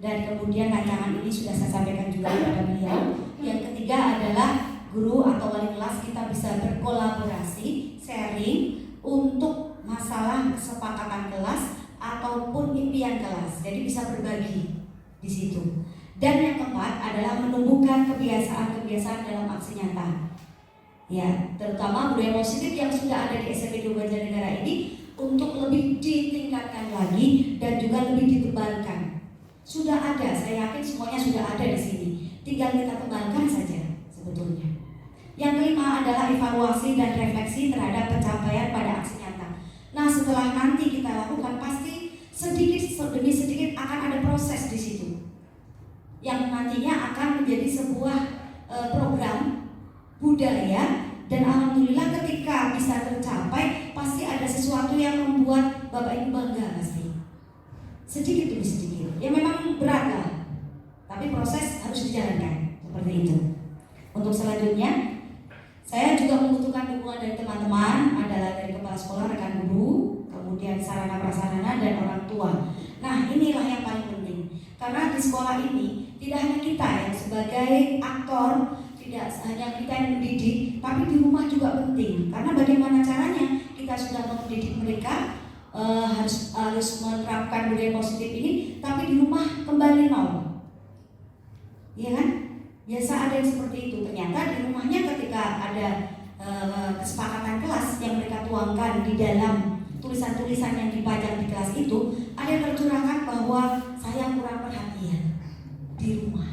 dan kemudian rancangan ini sudah saya sampaikan juga kepada beliau. Yang ketiga adalah guru atau wali kelas kita bisa berkolaborasi, sharing untuk masalah kesepakatan kelas ataupun impian kelas. Jadi bisa berbagi di situ. Dan yang keempat adalah menumbuhkan kebiasaan-kebiasaan dalam aksi nyata. Ya, terutama budaya positif yang sudah ada di SMP 2 Banjarnegara ini untuk lebih ditingkatkan lagi dan juga lebih ditebalkan. Sudah ada, saya yakin semuanya sudah ada di sini. Tinggal kita kembangkan saja sebetulnya. Yang kelima adalah evaluasi dan refleksi terhadap pencapaian pada aksi nyata. Nah, setelah nanti kita lakukan pasti sedikit demi sedikit akan ada proses di situ yang nantinya akan menjadi sebuah program budaya, dan alhamdulillah ketika bisa tercapai pasti ada sesuatu yang membuat Bapak Ibu bangga pasti. Sedikit demi sedikit. Ya memang berat lah, tapi proses harus dijalankan seperti itu. Untuk selanjutnya, saya juga membutuhkan dukungan dari teman-teman, adalah dari kepala sekolah, rekan guru, kemudian sarana prasarana dan orang tua. Nah, inilah yang paling penting. Karena di sekolah ini tidak hanya kita yang sebagai aktor, tidak hanya kita yang mendidik, tapi di rumah juga penting. Karena bagaimana caranya kita sudah mendidik mereka, harus menerapkan budaya positif ini, tapi di rumah kembali nol. Iya kan? Biasa ada yang seperti itu. Ternyata di rumahnya ketika ada kesepakatan kelas yang mereka tuangkan di dalam tulisan-tulisan yang dipajang di kelas itu, ada yang tercurahkan bahwa saya kurang perhatian di rumah.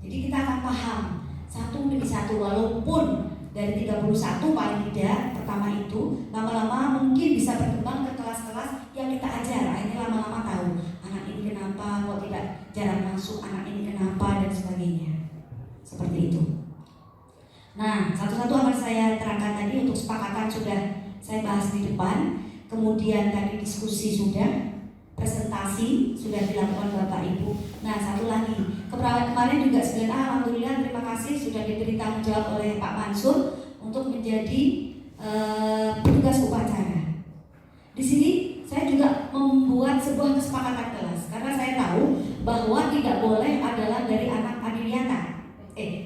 Jadi kita akan paham satu demi satu, walaupun dari 31 paling tidak pertama itu, lama-lama mungkin bisa berkembang ke kelas-kelas yang kita ajar. Akhirnya lama-lama tahu anak ini kenapa kok tidak jarang masuk, anak ini kenapa, dan sebagainya. Seperti itu. Nah, satu-satu akan saya terangkan tadi. Untuk sepakatan sudah saya bahas di depan, kemudian tadi diskusi sudah, presentasi sudah dilakukan Bapak Ibu. Nah, satu lagi, kemarin juga sebenarnya alhamdulillah terima kasih sudah diberi tanggung jawab oleh Pak Mansur untuk menjadi petugas upacara. Di sini saya juga membuat sebuah kesepakatan kelas karena saya tahu bahwa tidak boleh adalah dari anak Adiriata.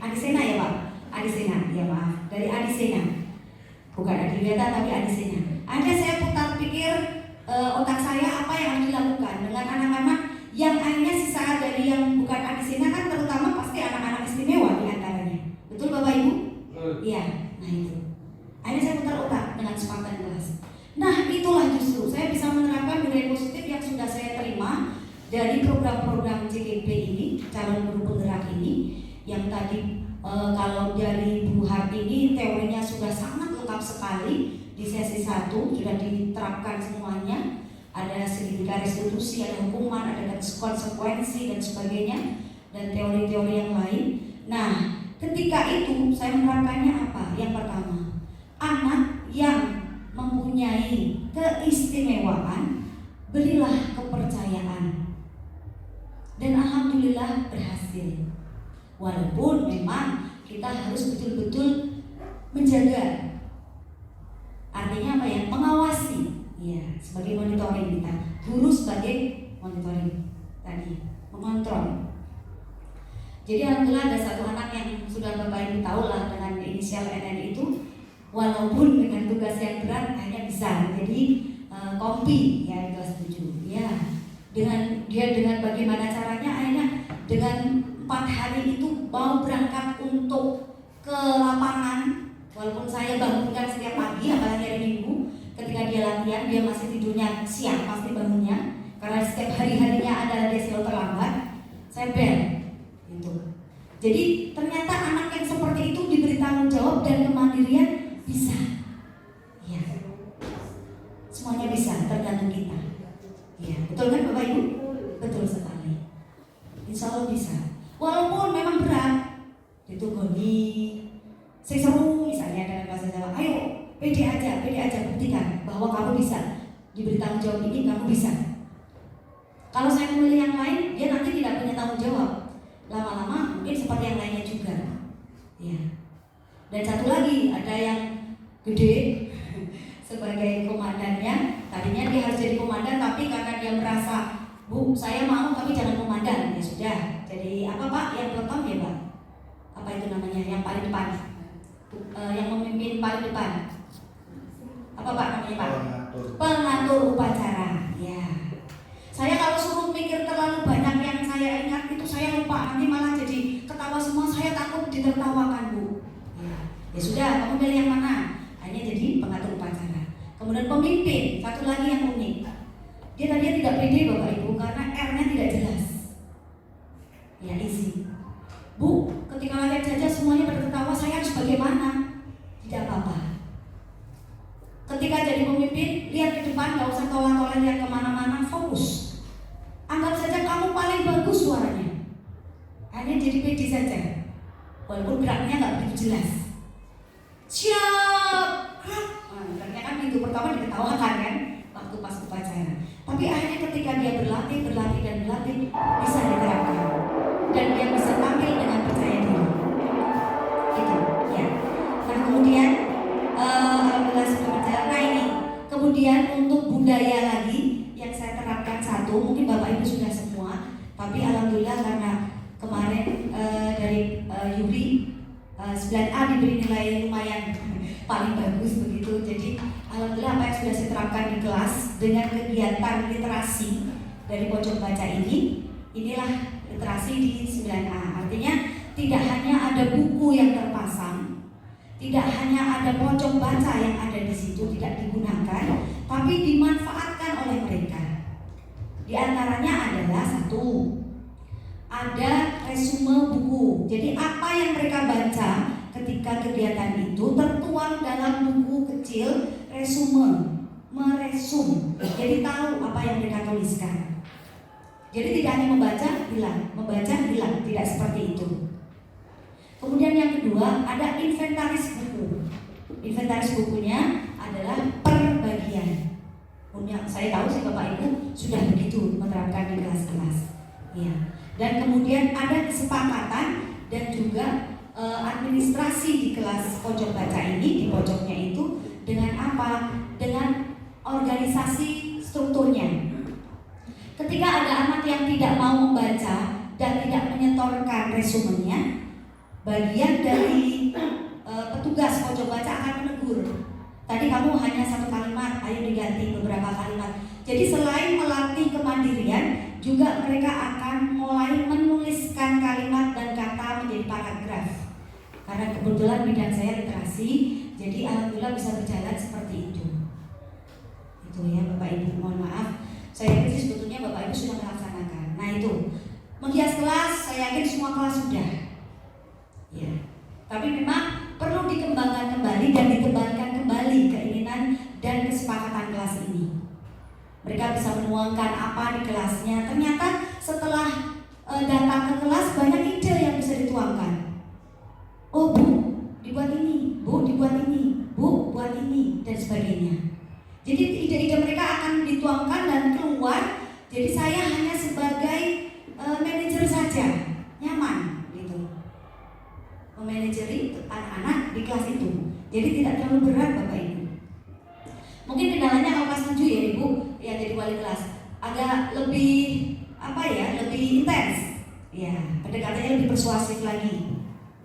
Adisena ya Pak. Adisena, ya maaf, dari Adisena, bukan Adiriata tapi Adisena. Ada saya putar pikir otak saya apa yang harus dilakukan dengan anak-anak yang akhirnya sisa dari yang bukan Adisena, kan terutama pasti anak-anak istimewa di antaranya. Betul Bapak Ibu? Iya, nah itu. Akhirnya saya putar otak dengan kesepakatan kelas. Nah, itulah justru saya bisa menerapkan budaya positif yang sudah saya terima dari program-program CKP ini, calon guru penggerak ini, yang tadi kalau dari Bu Hartini teorinya sudah sangat lengkap sekali. Di sesi 1 sudah diterapkan semuanya. Ada segitiga restitusi, ada hukuman, ada konsekuensi dan sebagainya, dan teori-teori yang lain. Nah, ketika itu saya menerapkannya apa? Yang pertama, anak yang mempunyai keistimewaan berilah kepercayaan. Dan alhamdulillah berhasil. Walaupun memang kita harus betul-betul menjaga. Artinya apa ya? Mengawasi. Ya, sebagai monitoring kita. Guru sebagai monitoring tadi, mengontrol. Jadi alhamdulillah ada satu anak yang sudah Bapak Ibu tahu lah dengan inisial NN itu, walaupun dengan tugas yang berat hanya bisa jadi kompi ya di kelas 7. Ya, dengan bagaimana caranya akhirnya dengan 4 hari itu mau berangkat untuk ke lapangan, walaupun saya bangunkan setiap pagi apalagi hari Minggu. Ketika dia latihan, dia masih tidurnya siang pasti bangunnya, karena setiap hari-harinya adalah dia selalu terlambat. Saya bel gitu. Jadi ternyata anak yang seperti itu diberi tanggung jawab dan kemandirian bisa. Ya, semuanya bisa, tergantung kita. Ya, betul kan Bapak Ibu? Betul sekali. Insya Allah bisa. Walaupun memang berat, ditugoni, saya seru misalnya dengan bahasa Jawa. Ayo, pede aja, buktikan bahwa kamu bisa. Diberi tanggung jawab ini, kamu bisa. Kalau saya memilih yang lain, dia nanti tidak punya tanggung jawab. Lama-lama mungkin seperti yang lainnya juga. Ya. Dan satu lagi, ada yang gede sebagai komandannya. Tadinya dia harus jadi komandan, tapi karena dia merasa, Bu, saya mau tapi jangan komandan, ya sudah. Jadi apa Pak? Yang pertama ya Pak? Apa itu namanya? Yang paling depan, yang memimpin paling depan. Apa Pak namanya Pak? Pengatur upacara. Ya. Saya kalau suruh mikir terlalu banyak yang saya ingat itu saya lupa, nanti malah jadi ketawa semua, saya takut ditertawakan Bu. Ya sudah, kamu pilih yang mana? Hanya jadi pengatur upacara. Kemudian pemimpin, satu lagi yang unik. Dia tadinya tidak pede Bapak Ibu karena R-nya tidak jelas. Ya isi. Bu, ketika latihan saja semuanya pada tertawa, saya harus bagaimana? Tidak apa-apa. Ketika jadi pemimpin, lihat ke depan, gak usah tolak-tolak, lihat kemana-mana, fokus. Anggap saja kamu paling bagus suaranya. Hanya jadi pede saja. Walaupun geraknya gak begitu jelas. Siap. Karena kan pintu pertama diketawakan kan waktu pas upacara. Tapi akhirnya ketika dia berlatih bisa diterapkan dan dia bisa tampil dengan percaya diri. Itu ya. Nah kemudian alhamdulillah sudah berjalan. Nah ini kemudian untuk budaya lagi yang saya terapkan satu, mungkin Bapak Ibu sudah semua, tapi alhamdulillah karena kemarin dari Yuri 9A diberi nilai lumayan paling bagus begitu. Jadi alhamdulillah apa yang sudah saya terapkan di kelas dengan kegiatan literasi dari pojok baca ini, inilah literasi di 9A. Artinya tidak hanya ada buku yang terpasang, tidak hanya ada pojok baca yang ada di situ tidak digunakan, tapi dimanfaatkan oleh mereka. Di antaranya adalah satu, ada resume buku. Jadi apa yang mereka baca ketika kegiatan itu tertuang dalam buku kecil resume, meresum. Jadi tahu apa yang mereka tuliskan. Jadi tidak hanya membaca hilang, tidak seperti itu. Kemudian yang kedua ada inventaris buku. Inventaris bukunya adalah per bagian. Saya tahu sih Bapak Ibu sudah begitu menerapkan di kelas-kelas. Ya. Dan kemudian ada kesepakatan dan juga administrasi di kelas pojok baca ini, di pojoknya itu dengan apa? Dengan organisasi strukturnya. Ketika ada anak yang tidak mau membaca dan tidak menyetorkan resumenya, bagian dari petugas pojok baca akan menegur. Tadi kamu hanya satu kalimat, ayo diganti beberapa kalimat. Jadi selain melatih kemandirian, juga mereka akan mulai menuliskan kalimat dan kata menjadi paragraf. Karena kebetulan bidang saya literasi, jadi alhamdulillah bisa berjalan seperti itu. Itu ya Bapak Ibu, mohon maaf. Saya yakin sebetulnya Bapak Ibu sudah melaksanakan. Nah itu, menghias kelas, saya yakin semua kelas sudah. Ya. Tapi memang perlu dikembangkan kembali dan ditebalkan kembali keinginan dan kesepakatan kelas ini. Mereka bisa menuangkan apa di kelasnya. Ternyata setelah datang ke kelas banyak ide yang bisa dituangkan. Oh Bu, dibuat ini, Bu dibuat ini, Bu buat ini, dan sebagainya. Jadi ide-ide mereka akan dituangkan dan keluar. Jadi saya hanya sebagai manajer saja, nyaman gitu, memanajeri anak-anak di kelas itu. Jadi tidak terlalu berat Bapak Ibu. Mungkin kendalanya kalau kelas 7 ya Ibu, yang jadi wali kelas agak lebih lebih intens. Ya, pendekatannya lebih persuasif lagi.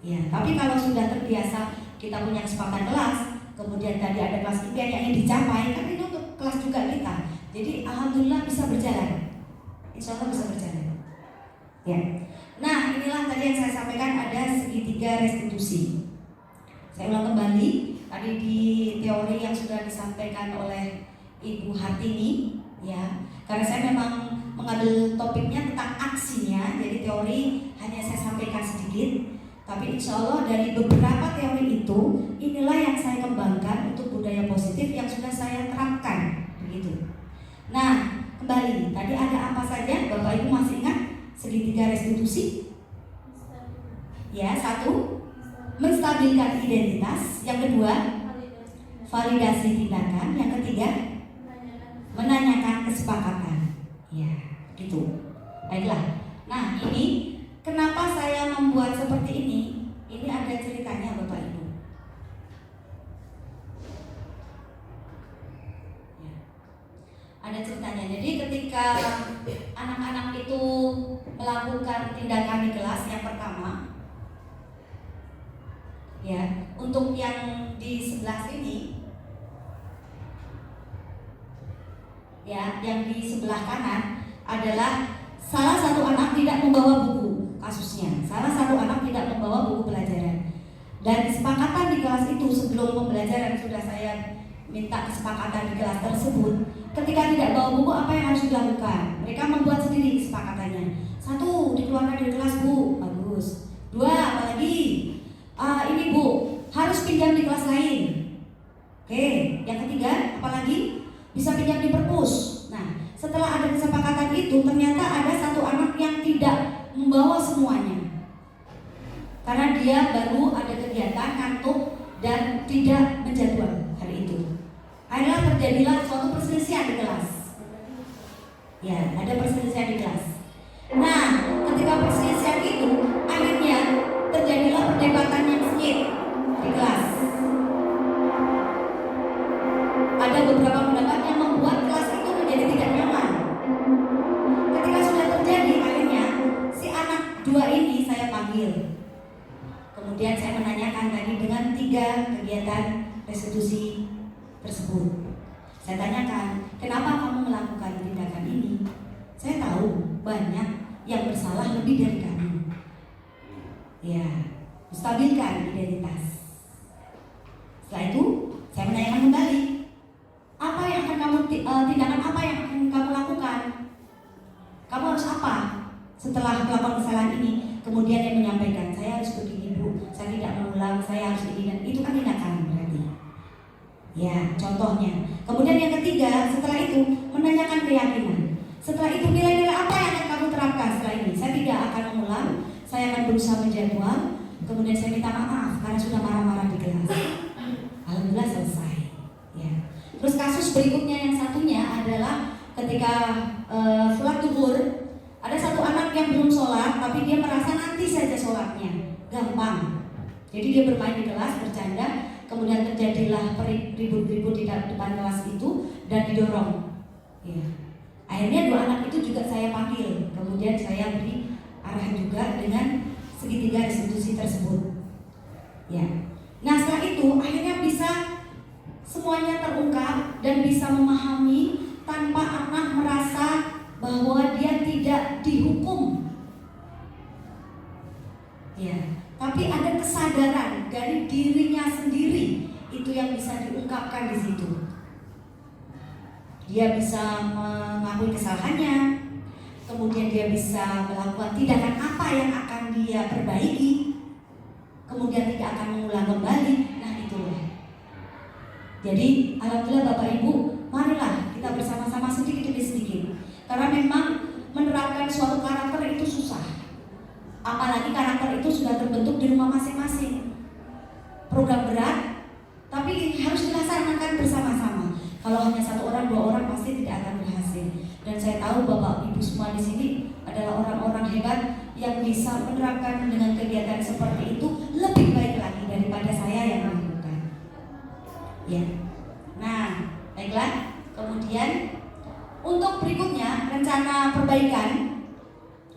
Ya, tapi kalau sudah terbiasa kita punya kesepakatan kelas, kemudian tadi ada kelas impian yang ingin dicapai, kan itu untuk kelas juga kita. Jadi alhamdulillah bisa berjalan. Insya Allah bisa berjalan. Ya. Nah, inilah tadi yang saya sampaikan, ada segitiga restitusi. Saya ulang kembali tadi di teori yang sudah disampaikan oleh Ibu Hartini, ya. Karena saya memang mengambil topiknya tentang aksinya, jadi teori hanya saya sampaikan sedikit. Tapi insya Allah dari beberapa teori itu, inilah yang saya kembangkan untuk budaya positif yang sudah saya terapkan, begitu. Nah, kembali, tadi ada apa saja? Bapak Ibu masih ingat segitiga restitusi? Ya, satu, menstabilkan identitas. Yang kedua, validasi tindakan. Yang ketiga, menanyakan kesepakatan. Ya, gitu. Baiklah. Nah, ini kenapa saya membuat seperti ini? Ini ada ceritanya Bapak Ibu. Ya. melakukan tindakan di kelas. Yang pertama, ya, untuk yang di sebelah sini, ya, yang di sebelah kanan adalah salah satu anak tidak membawa buku. Kasusnya, salah satu anak tidak membawa buku pelajaran. Dan kesepakatan di kelas itu sebelum pembelajaran sudah saya minta kesepakatan di kelas tersebut. Ketika tidak bawa buku, apa yang harus dilakukan? Mereka membuat sendiri kesepakatannya. 1, dikeluarkan dari kelas, Bu. Bagus. 2, apalagi? Ini Bu, harus pinjam di kelas lain. Oke, yang ketiga, apalagi? Bisa pinjam di perpus. Nah, setelah ada kesepakatan itu, ternyata ada satu anak yang tidak membawa semuanya. Karena dia baru ada kegiatan, ngantuk, dan tidak menjadwal hari itu. Akhirnya terjadilah suatu perselisihan di kelas. Ya, ada perselisihan di kelas. Nah, ketika perselisihan itu, akhirnya terjadilah perdebatan yang sengit di kelas. Ada beberapa pendapat yang membuat kelas itu menjadi tidak nyaman. Ketika sudah terjadi, akhirnya si anak 2 ini saya panggil. Kemudian saya menanyakan tadi dengan 3 kegiatan restitusi tersebut. Saya tanyakan, kenapa kamu melakukan tindakan ini? Saya tahu banyak yang bersalah lebih dari kamu. Ya, stabilkan identitas. Setelah itu, saya menanyakan kembali, apa yang akan kamu tindakan apa yang akan kamu lakukan? Kamu harus apa setelah melakukan kesalahan ini? Kemudian dia menyampaikan, saya harus begini Bu, saya tidak mengulang, saya harus ini dan itu kan tindakan berarti. Ya, contohnya. Kemudian yang ketiga, setelah itu menanyakan keyakinan. Setelah itu nilai-nilai apa yang akan kamu terapkan setelah ini? Saya tidak akan mengulang, saya akan berusaha menjadwal. Kemudian saya minta maaf karena sudah marah-marah di kelas. Alhamdulillah selesai. Ya. Terus kasus berikutnya yang satunya adalah ketika sholat zuhur. Ada satu anak yang belum sholat, tapi dia merasa nanti saja sholatnya, gampang. Jadi dia bermain di kelas, bercanda, kemudian terjadilah ribut-ribut di depan kelas itu dan didorong. Ya. Akhirnya 2 anak itu juga saya panggil, kemudian saya beri arahan juga dengan segitiga restitusi tersebut. Ya. Nah setelah itu akhirnya bisa semuanya terungkap dan bisa memahami tanpa anak merasa bahwa dia tidak dihukum. Ya, tapi ada kesadaran dari dirinya sendiri itu yang bisa diungkapkan di situ. Dia bisa mengakui kesalahannya, kemudian dia bisa melakukan tindakan apa yang akan dia perbaiki, kemudian tidak akan mengulang kembali. Nah itulah. Jadi alhamdulillah Bapak Ibu, marilah kita bersama-sama sedikit demi sedikit. Karena memang menerapkan suatu karakter itu susah. Apalagi karakter itu sudah terbentuk di rumah masing-masing. Program berat, tapi harus dilaksanakan bersama-sama. Kalau hanya 1 orang, 2 orang pasti tidak akan berhasil. Dan saya tahu Bapak Ibu semua di sini adalah orang-orang hebat yang bisa menerapkan dengan kegiatan seperti itu lebih baik lagi daripada saya yang melakukan. Ya. Nah, baiklah. Kemudian untuk berikutnya rencana perbaikan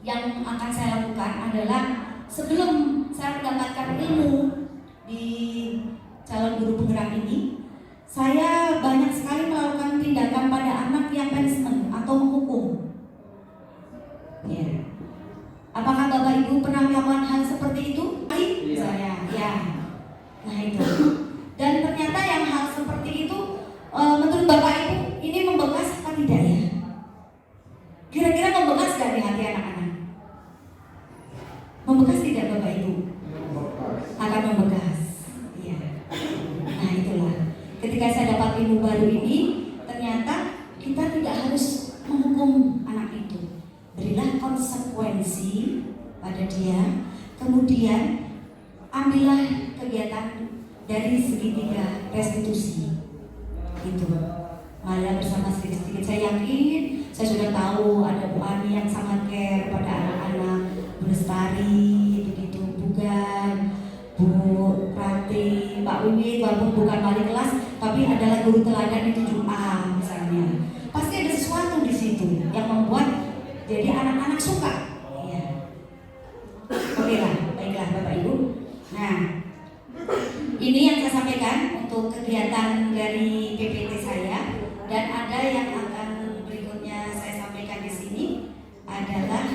yang akan saya lakukan adalah sebelum saya mendapatkan ilmu di calon guru penggerak ini, saya banyak sekali melakukan tindakan pada anak yang punishment atau menghukum. Ya. Apakah Bapak Ibu pernah melakukan hal seperti itu? Saya, ya. Nah itu. Dan ternyata yang hal seperti itu menurut Bapak Ibu ini membekas apa tidak ya? Kira-kira membekas gak di hati anak-anak? Membekas tidak Bapak Ibu? Akan membekas. Ya. Nah itulah. Ketika saya dapat ilmu baru ini, ternyata kita tidak harus menghukum anak itu. Berilah konsekuensi pada dia, kemudian ambillah kegiatan dari segitiga restitusi. Itu. Marilah bersama sedikit-sedikit. Saya yakin, saya sudah tahu ada Bu Ani yang sangat care pada anak-anak, Bu Lestari, begitu, bukan Bu Prati, Pak Wiwit, walaupun bukan wali kelas, tapi adalah guru teladan di 7A misalnya. Pasti ada sesuatu di situ yang membuat jadi anak-anak suka. Ya. Nah, ini yang saya sampaikan untuk kegiatan dari PPT saya, dan ada yang akan berikutnya saya sampaikan di sini adalah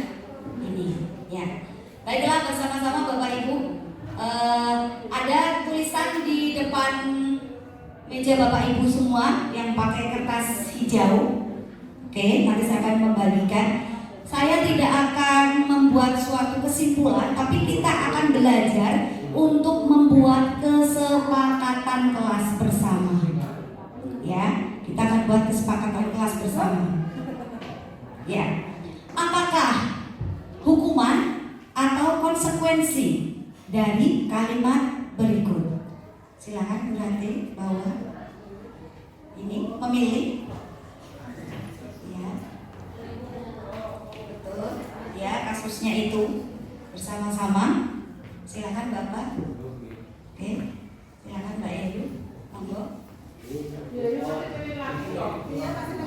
ini, ya. Baiklah, bersama-sama Bapak Ibu, ada tulisan di depan meja Bapak Ibu semua yang pakai kertas hijau. Oke, nanti saya akan membagikan. Saya tidak akan membuat suatu kesimpulan, tapi kita akan belajar untuk membuat kesepakatan kelas bersama. Ya, kita akan buat kesepakatan kelas bersama. Ya, apakah hukuman atau konsekuensi dari kalimat berikut? Silakan berarti bawah ini memilih. Ya, betul. Ya, kasusnya itu bersama-sama. Silakan Bapak. Oke, silakan Mbak Ayu. Monggo.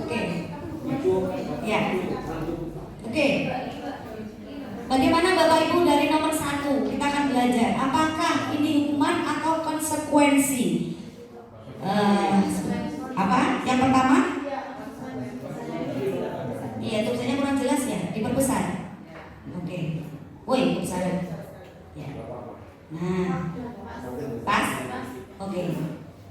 Oke. Ya. Oke. Bagaimana Bapak Ibu dari nomor 1 kita akan belajar apakah ini hukuman atau konsekuensi. Apa? Yang pertama? Iya, tulisannya kurang jelas ya, diperbesar. Oke. Woi, besar. Ya. Nah, pas? Oke.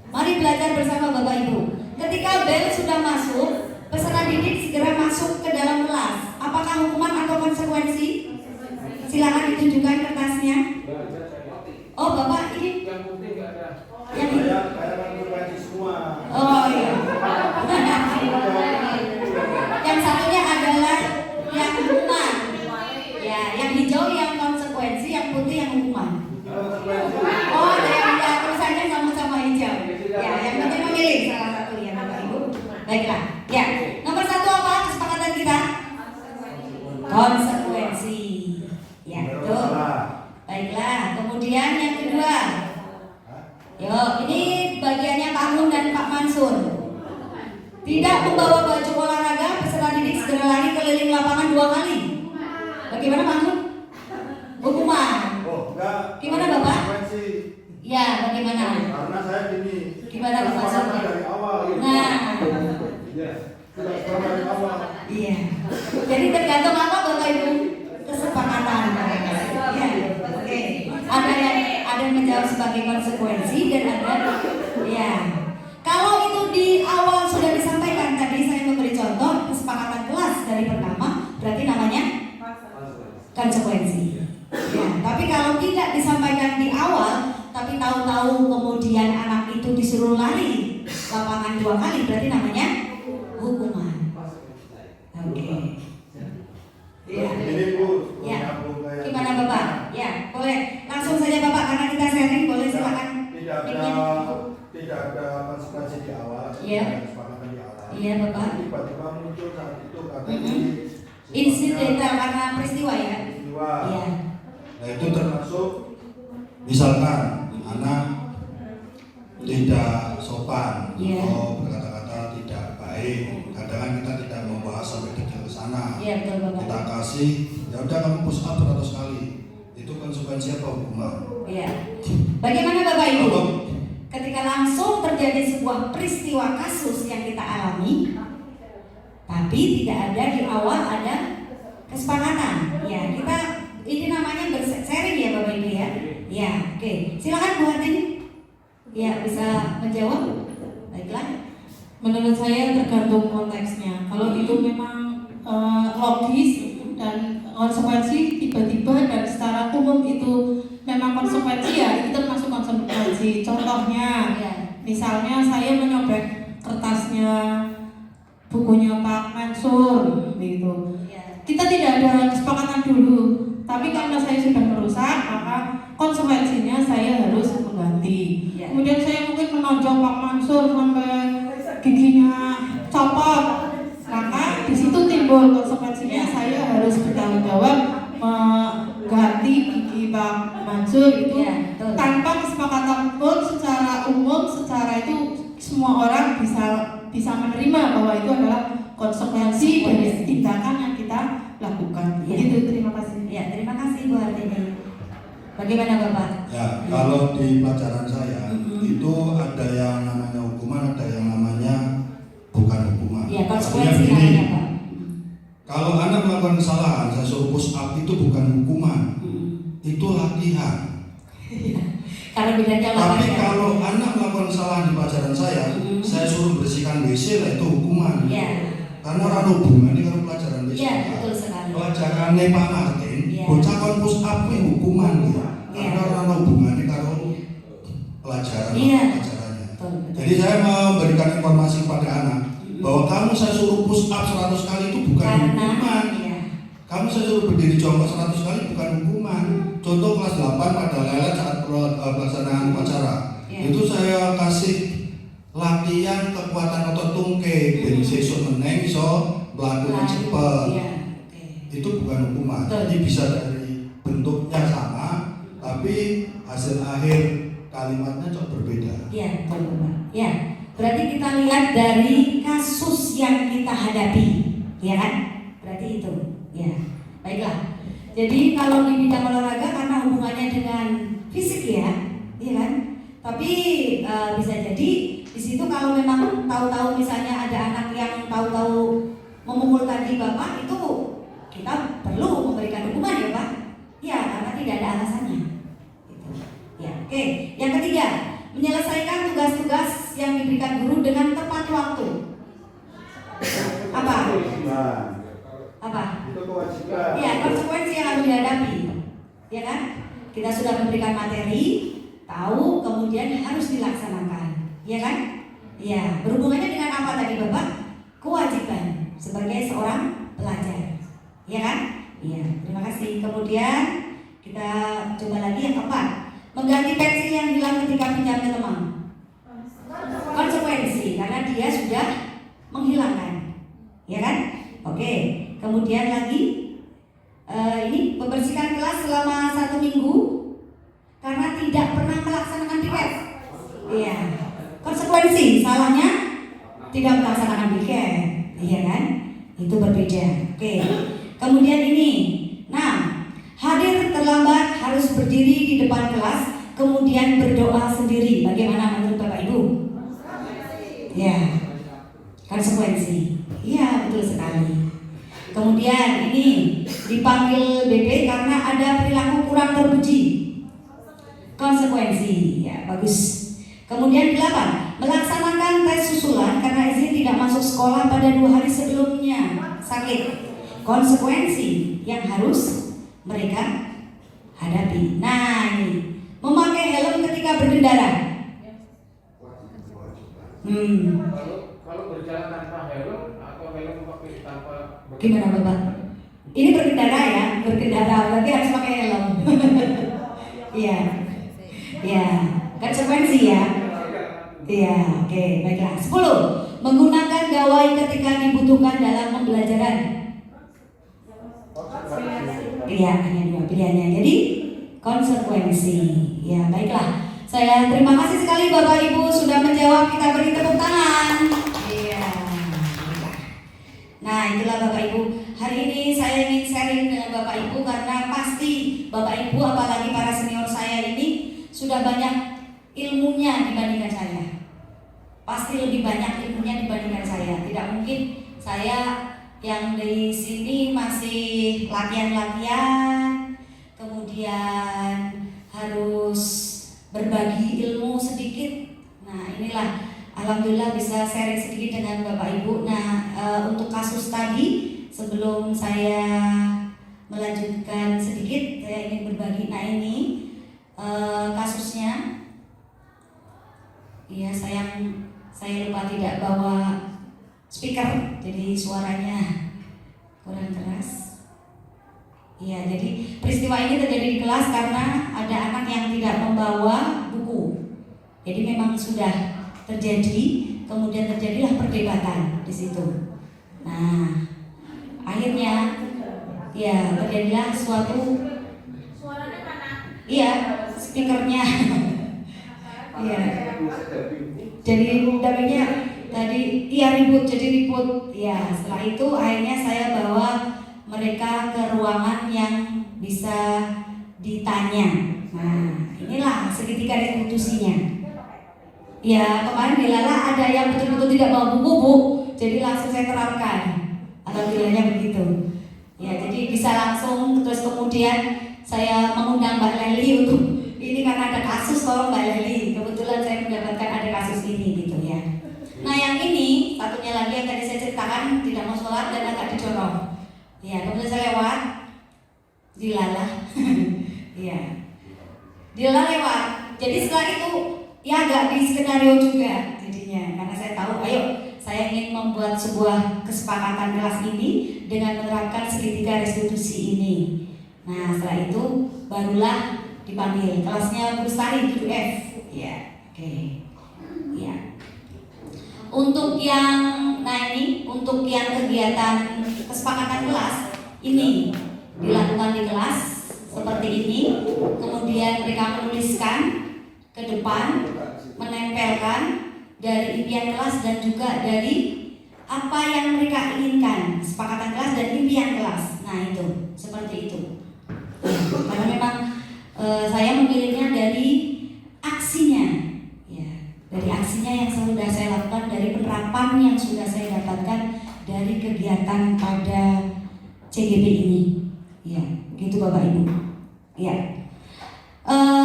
Mari belajar bersama Bapak Ibu. Ketika bel sudah masuk, peserta didik segera masuk ke dalam kelas. Apakah hukuman atau konsekuensi? Silakan ditunjukkan kertasnya. Oh, Bapak ini yang ini. Oh iya. Yang satunya adalah yang hukuman. Ya, yang hijau yang konsekuensi, yang putih yang hukuman. Oh, ada yang tulisannya sama-sama hijau. Ya, yang penting memilih salah satu ya Bapak Ibu. Baiklah. Ya, nomor 1 apa kesepakatan kita? Konsekuensi. Ya, betul. Baiklah. Kemudian yang kedua. Yuk, ini bagiannya Pak Mun dan Pak Mansur. Tidak membawa baju olahraga, peserta didik segera lari keliling lapangan 2 kali. Bagaimana Pak Mun? Hukuman. Gimana Bapak? Ya, bagaimana? Karena saya gini. Gimana Pak Mansur? Dari awal. Nah. Dari awal. Iya. Jadi tergantung apa Bapak Ibu? Kesepakatan mereka. Iya. Oke. Ada yang menjawab sebagai konsekuensi dan ada ya. Kalau itu di awal sudah disampaikan, tadi saya memberi contoh kesepakatan kelas dari pertama, berarti namanya konsekuensi. Ya, tapi kalau tidak disampaikan di awal, tapi tahu-tahu kemudian anak itu disuruh lari lapangan 2 kali, berarti namanya hukuman. Oke. Ya. Ya. Gimana Bapak? Ya, boleh. Langsung saja Bapak karena kita sharing, boleh silakan. Tidak ada konsekuensi di awal. Iya. Kesepakatan di awal. Iya Bapak. Tiba-tiba muncul saat itu karena insidental karena peristiwa ya. Peristiwa. Iya. Nah itu termasuk misalkan anak tidak sopan atau berkata-kata tidak baik. Kadang kita tidak membahas sampai detail ke sana. Iya betul Bapak. Kita kasih, ya udah kamu push up 100 kali. Itu konsekuensi apa hukuman? Iya. Bagaimana Bapak Ibu? Ketika langsung terjadi sebuah peristiwa kasus yang kita alami, tapi tidak ada di awal ada kesepakatan. Ya, kita ini namanya bersharing ya Bapak Ibu ya. Ya, oke. Silakan Bu Hartini. Ya, bisa menjawab. Baiklah. Menurut saya tergantung konteksnya. Kalau itu memang logis dan konsekuensi tiba-tiba dan secara umum itu memang konsekuensi ya itu termasuk konsekuensi. Contohnya, misalnya saya menyobek kertasnya bukunya Pak Mansur gitu. Kita tidak ada kesepakatan dulu, tapi karena saya sudah merusak, maka konsekuensinya saya harus mengganti. Kemudian saya mungkin menonjol Pak Mansur sampai giginya copot, maka di situ timbul konsekuensinya saya harus bertanggung jawab mengganti gigi Pak Mansur itu tanpa kesepakatan pun secara umum, secara itu semua orang bisa menerima bahwa itu adalah konsekuensi dari tindakan yang kita lakukan. Gitu, terima kasih. Ya, terima kasih Bu Hartini. Bagaimana Bapak? Ya, kalau di pelajaran saya Mm-mm. itu ada yang namanya hukuman, ada yang namanya bukan hukuman. Ya, Artinya konsekuensi begini, namanya Pak. kalau anak melakukan kesalahan, saya suruh push up itu bukan hukuman, itu latihan. Karena bedanya Tapi olahraga. kalau anak melakukan kesalahan di pelajaran saya suruh bersihkan WC lah itu hukuman. Ya, Karena orang hubungan ini kalau pelajaran WC. ya betul sekali. Pelajarannya Pak Martin, Iya. bocah kon push up ini hukuman ya. Iya. Karena orang hubungannya kalau pelajaran Iya. pelajarannya. Betul, betul. Jadi saya memberikan informasi kepada anak bahwa kamu saya suruh push up 100 kali itu bukan Karena hukuman. ya, Kamu saya suruh berdiri jongkok 100 kali bukan hukuman. Contoh kelas 8 pada lelet saat pelaksanaan upacara. Iya. Itu saya kasih latihan kekuatan otot tungkai dan sesuk meneng iso mlaku cepet. Iya, oke. Itu bukan hukuman. Betul. Jadi bisa dari bentuknya sama tapi hasil akhir kalimatnya cok berbeda. Iya, betul Bapak. Ya, berarti kita lihat dari kasus yang kita hadapi, ya kan? Berarti itu, ya. Baiklah. Jadi kalau di bidang olahraga karena hubungannya dengan fisik ya, iya kan? Tapi bisa jadi di situ kalau memang tahu-tahu misalnya ada anak yang tahu-tahu memukul tadi Bapak, itu kita perlu memberikan hukuman ya Pak? Ya, karena tidak ada alasannya. Gitu. Ya, oke. Yang ketiga, menyelesaikan tugas-tugas yang diberikan guru dengan tepat waktu. Apa? Apa? Itu kewajiban. Ya, konsekuensi yang harus dihadapi. Ya kan? Kita sudah memberikan materi, tahu, kemudian harus dilaksanakan. Ya kan? Ya, berhubungannya dengan apa tadi Bapak? Kewajiban sebagai seorang pelajar. Ya kan? Iya, terima kasih. Kemudian kita coba lagi yang keempat, mengganti pensil yang hilang ketika pinjamnya teman. Konsekuensi karena dia sudah menghilangkan, ya kan? Oke. Kemudian lagi ini membersihkan kelas selama 1 minggu karena tidak pernah melaksanakan piket. Iya. Konsekuensi salahnya tidak melaksanakan piket, iya kan? Itu berbeda. Oke. Kemudian ini, nah, hadir terlambat harus berdiri di depan kelas, kemudian berdoa sendiri. Bagaimana menurut Bapak Ibu? Ya, konsekuensi. Iya, betul sekali. Kemudian ini dipanggil BP karena ada perilaku kurang terpuji. Konsekuensi, ya bagus. Kemudian 8, melaksanakan tes susulan karena izin tidak masuk sekolah pada 2 hari sebelumnya sakit. Konsekuensi yang harus mereka hadapi. Nah ini, memakai helm ketika berkendara. Kalau berjalan tanpa helm atau helm pakai tanpa Gimana Bapak? Ini berkendara ya, berkendara berarti harus pakai helm. Iya, iya, konsekuensi ya. Iya, oke, baiklah. 10, menggunakan gawai ketika dibutuhkan dalam pembelajaran. Iya, hanya 2 pilihannya. Jadi konsekuensi. Ya, baiklah. Saya terima kasih sekali Bapak Ibu sudah menjawab. Kita beri tepuk tangan. Iya. Nah, itulah Bapak Ibu. Hari ini saya ingin sharing dengan Bapak Ibu karena pasti Bapak Ibu apalagi para senior saya ini sudah banyak ilmunya dibandingkan saya. Pasti lebih banyak ilmunya dibandingkan saya. Tidak mungkin saya yang di sini masih latihan-latihan, kemudian harus berbagi ilmu sedikit. Nah, inilah alhamdulillah bisa sharing sedikit dengan Bapak Ibu. Nah, untuk kasus tadi sebelum saya melanjutkan sedikit, saya ingin berbagi. Nah, ini kasusnya. Iya, saya lupa tidak bawa speaker, jadi suaranya kurang keras. Iya, jadi peristiwa ini terjadi di kelas karena ada anak yang tidak membawa buku. Jadi memang sudah terjadi, kemudian terjadilah perdebatan di situ. Nah, akhirnya ya terjadilah suatu. Suaranya mana? Iya, speakernya. Iya. Jadi dapatnya tadi ribut, jadi ribut. Ya, setelah itu akhirnya saya bawa mereka ke ruangan yang bisa ditanya. Nah, inilah segitiga restitusinya. Ya, kemarin di Lala ada yang betul-betul tidak bawa buku, Bu. Jadi langsung saya terapkan. Alhamdulillahnya begitu. Ya, jadi bisa langsung, terus kemudian saya mengundang Mbak Leli untuk ini karena ada kasus, tolong Mbak Leli. Kebetulan saya mendapatkan ada kasus ini gitu ya. Nah, yang ini satunya lagi yang tadi saya ceritakan tidak mau sholat dan agak didorong. Ya, kemudian saya lewat di Lala. Ya, di Lala lewat. Jadi setelah itu ya agak di skenario juga jadinya, karena saya tahu, ayo saya ingin membuat sebuah kesepakatan kelas ini dengan menerapkan segitiga restitusi ini. Nah, setelah itu barulah dipanggil kelasnya Bustari 7F. Ya, oke. Ya. Untuk yang untuk yang kegiatan kesepakatan kelas ini dilakukan di kelas seperti ini. Kemudian mereka menuliskan ke depan, menempelkan dari impian kelas dan juga dari apa yang mereka inginkan, kesepakatan kelas dan impian kelas. Nah, itu seperti itu. Karena memang saya memilihnya dari aksinya, ya, dari aksinya yang sudah saya lakukan, dari penerapan yang sudah saya dapatkan dari kegiatan pada CGP ini, ya, gitu Bapak Ibu. Ya,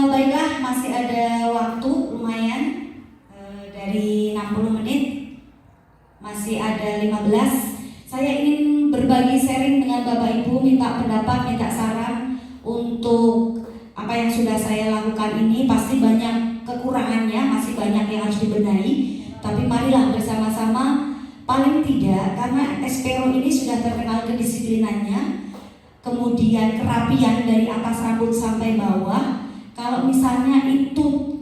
baiklah, masih ada waktu lumayan dari 60 menit, masih ada 15. Saya ingin berbagi sharing dengan Bapak Ibu, minta pendapat, minta saran untuk apa yang sudah saya lakukan ini. Pasti banyak kekurangannya, masih banyak yang harus dibenahi, tapi marilah bersama-sama. Paling tidak, karena Espero ini sudah terkenal kedisiplinannya, kemudian kerapian dari atas rambut sampai bawah. Kalau misalnya itu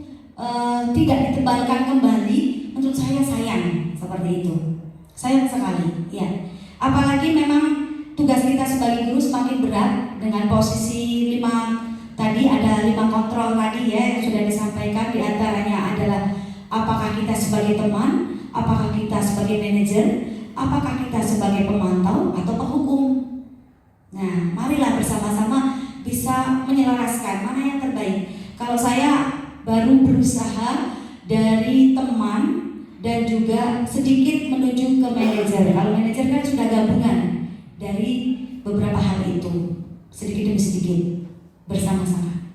tidak ditebalkan kembali, menurut saya sayang seperti itu, sayang sekali, ya. Apalagi memang tugas kita sebagai guru semakin berat dengan posisi 5 tadi, ada 5 kontrol tadi ya yang sudah disampaikan. Diantaranya adalah apakah kita sebagai teman, apakah kita sebagai manajer, apakah kita sebagai pemantau atau penghukum. Nah, marilah bersama-sama bisa menyelaraskan mana yang terbaik. Kalau saya baru berusaha dari teman dan juga sedikit menuju ke manajer. Kalau manajer kan sudah gabungan dari beberapa hal itu, sedikit demi sedikit bersama-sama.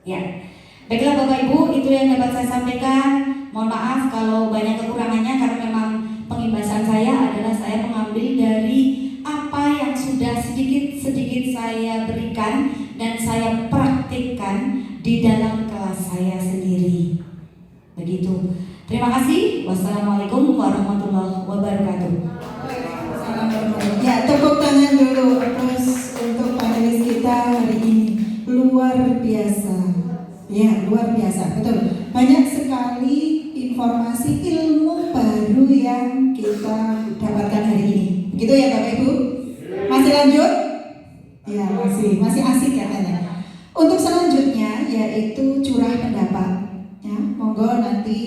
Ya, baiklah Bapak Ibu, itu yang dapat saya sampaikan. Mohon maaf kalau banyak kekurangannya, karena memang pengimbasan saya adalah saya mengambil dari apa yang sudah sedikit-sedikit saya berikan dan saya praktikkan di dalam kelas saya sendiri. Begitu. Terima kasih. Wassalamualaikum warahmatullahi wabarakatuh. Ya, tepuk tangan dulu terus untuk panelis kita hari ini. Luar biasa. Ya, luar biasa. Betul. Banyak sekali informasi ilmu baru yang kita dapatkan hari ini. Begitu ya Bapak Ibu? Masih lanjut? Ya, masih asik katanya. Untuk selanjutnya yaitu curah pendapat. Ya, monggo nanti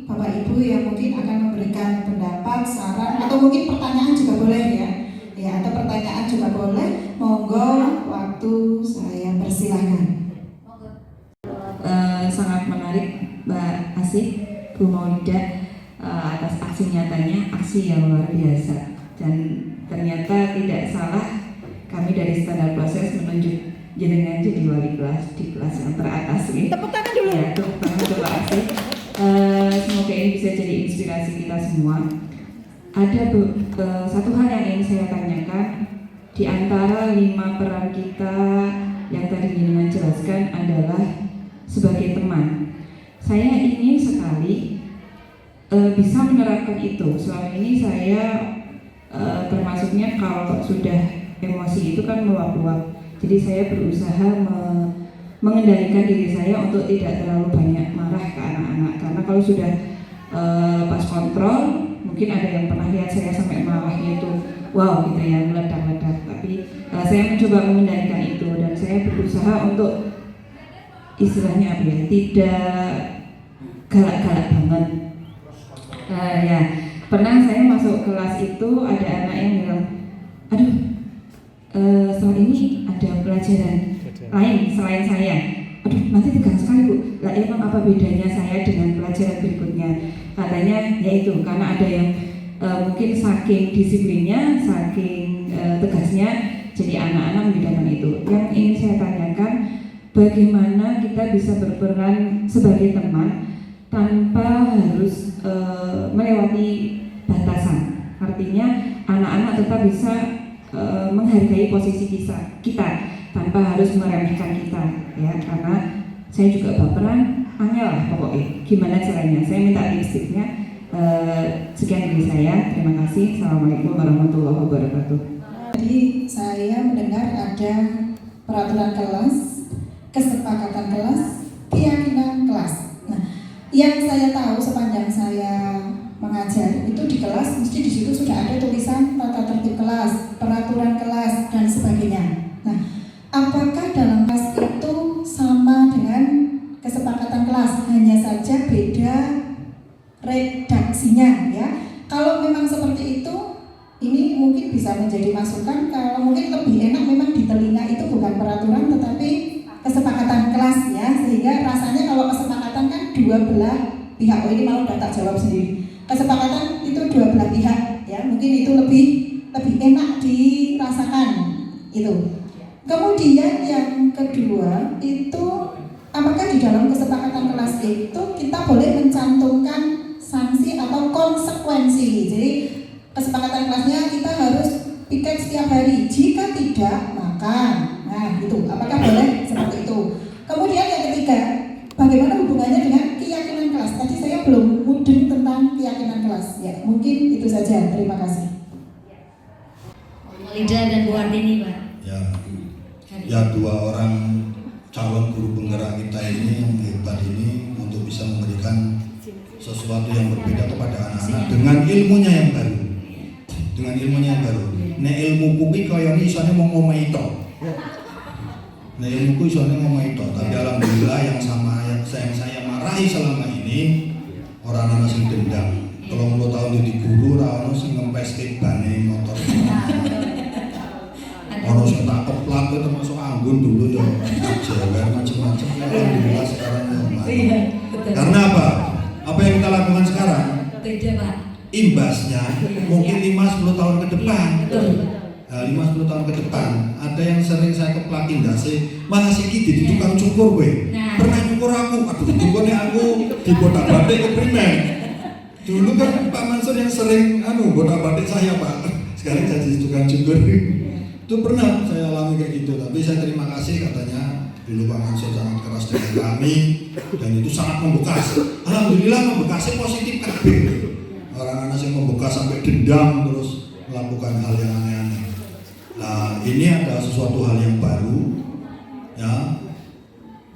Bapak Ibu yang mungkin akan memberikan pendapat, saran, atau mungkin pertanyaan juga boleh ya. Ya, atau pertanyaan juga boleh. Monggo, waktu saya persilahkan. Sangat menarik Mbak Asih, Bu Maulida, atas aksi nyatanya, aksi yang luar biasa. Dan ternyata tidak salah kami dari standar proses menunjuk jenengan jadi wali kelas di kelas yang teratas ini. Tepuk tangan dulu. Ya, tepuk tangan untuk Mbak Asih. Semoga ini bisa jadi inspirasi kita semua. Ada satu hal yang ingin saya tanyakan. Di antara 5 peran kita yang tadi jenengan jelaskan adalah sebagai teman. Saya ingin sekali bisa menerapkan itu. Selama ini saya termasuknya kalau sudah emosi itu kan meluap-luap. Jadi saya berusaha mengendalikan diri saya untuk tidak terlalu banyak marah ke anak-anak. Karena kalau sudah pas kontrol, mungkin ada yang pernah lihat saya sampai marahnya itu wow gitu ya, meledak-ledak. Tapi saya mencoba mengendalikan itu dan saya berusaha untuk istilahnya apa ya, tidak galak-galak banget. Ya, pernah saya masuk kelas itu ada anak yang bilang, aduh, setelah ini ada pelajaran lain selain saya. aduh nanti tegang sekali Bu. Lah emang apa bedanya saya dengan pelajaran berikutnya? Katanya yaitu karena ada yang mungkin saking disiplinnya, saking tegasnya, jadi anak-anak membedakan itu. Yang ingin saya tanyakan, bagaimana kita bisa berperan sebagai teman tanpa harus melewati batasan. Artinya anak-anak tetap bisa menghargai posisi kita tanpa harus meremehkan kita, ya. Karena saya juga baperan, angel lah pokoknya. Gimana caranya? Saya minta tips-tipsnya. Sekian dari saya. Terima kasih. Assalamualaikum warahmatullahi wabarakatuh. Tadi saya mendengar ada peraturan kelas, kesepakatan kelas, keyakinan kelas. Nah, yang saya tahu sepanjang saya mengajar itu di kelas mesti di situ sudah ada tulisan tata tertib kelas, peraturan kelas dan sebagainya. Nah, apakah dalam kelas itu sama dengan kesepakatan kelas? Hanya saja beda redaksinya, ya. Kalau memang seperti itu, ini mungkin bisa menjadi masukan. Kalau mungkin lebih enak memang di telinga itu bukan peraturan tetapi kesepakatan kelas, ya, sehingga rasanya kalau kesepakatan kan dua belah pihak. Oh, ini malah udah tak jawab sendiri. Kesepakatan itu dua belah pihak, ya, mungkin itu lebih enak dirasakan itu. Kemudian yang kedua itu, apakah di dalam kesepakatan kelas itu kita boleh mencantumkan sanksi atau konsekuensi? Jadi kesepakatan kelasnya kita harus piket setiap hari. Jika tidak, maka itu apakah boleh seperti itu? Kemudian yang ketiga, bagaimana hubungannya dengan keyakinan kelas? Tadi saya belum mudeng tentang keyakinan kelas. Ya, mungkin itu saja. Terima kasih. Lida dan Bu Ardini, Pak. Ya, dua orang calon guru penggerak kita ini yang hebat ini untuk bisa memberikan sesuatu yang berbeda kepada anak-anak dengan ilmunya yang baru. Nek ilmu kuwi kaya isane mau ngomong itu. Nek ilmuku isane ngomong itu, tapi alhamdulillah yang saya marahi selama ini orang anak sing dendam. 30 tahun jadi guru ra ono sing ngempes bane motor. Ono sing tak keplak itu termasuk anggun dulu ya. Jewer macam-macam. Alhamdulillah sekarang ya. Karena apa? Apa yang kita lakukan sekarang? Beda, Pak. Imbasnya mungkin 5-10 tahun ke depan. 5-10 tahun ke depan ada yang sering saya keplakin dasi malah siki jadi tukang cukur gue. Pernah cukur aku, aduh cukurnya aku di botak-batik ke primer. Dulu kan Pak Mansur yang sering botak-batik saya Pak. Sekarang jadi tukang cukur. Itu pernah saya alami kayak gitu, tapi saya terima kasih katanya dulu Pak Mansur sangat keras dengan kami dan itu sangat membekas. Alhamdulillah membekasnya positif kan. Orang-orang yang membekas sampai dendam terus melakukan hal yang aneh-aneh. Nah, ini adalah sesuatu hal yang baru, ya.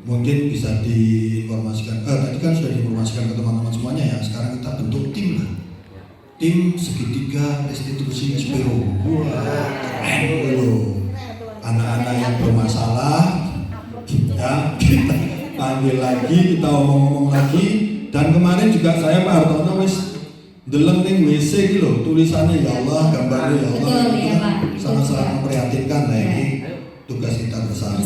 Mungkin bisa diinformasikan. Tadi kan sudah diinformasikan ke teman-teman semuanya ya. Sekarang kita bentuk tim lah. Tim segitiga restitusi Espero. Wah, keren loh. Anak-anak yang bermasalah, ya kita panggil lagi, kita omong-omong lagi. Dan kemarin juga saya Pak Hartono wis deleng ning WC iki lho, tulisannya ya Allah, gambarnya ya Allah. Betul, ya, Pak. Sangat-sangat memprihatinkan. Nah, ini tugas kita bersama.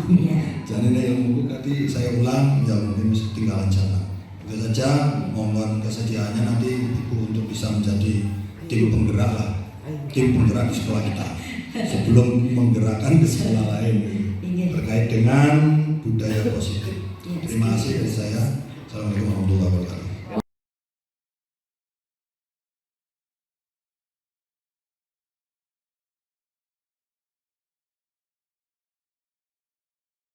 Iya. Jadi ini ilmu tadi saya ulang, ya mungkin ketinggalan zaman. Itu saja, mohon kesediaannya nanti Ibu untuk bisa menjadi tim penggerak lah, tim penggerak di sekolah kita sebelum menggerakkan ke sekolah lain terkait dengan budaya positif. Terima kasih dari saya. Assalamualaikum warahmatullahi wabarakatuh.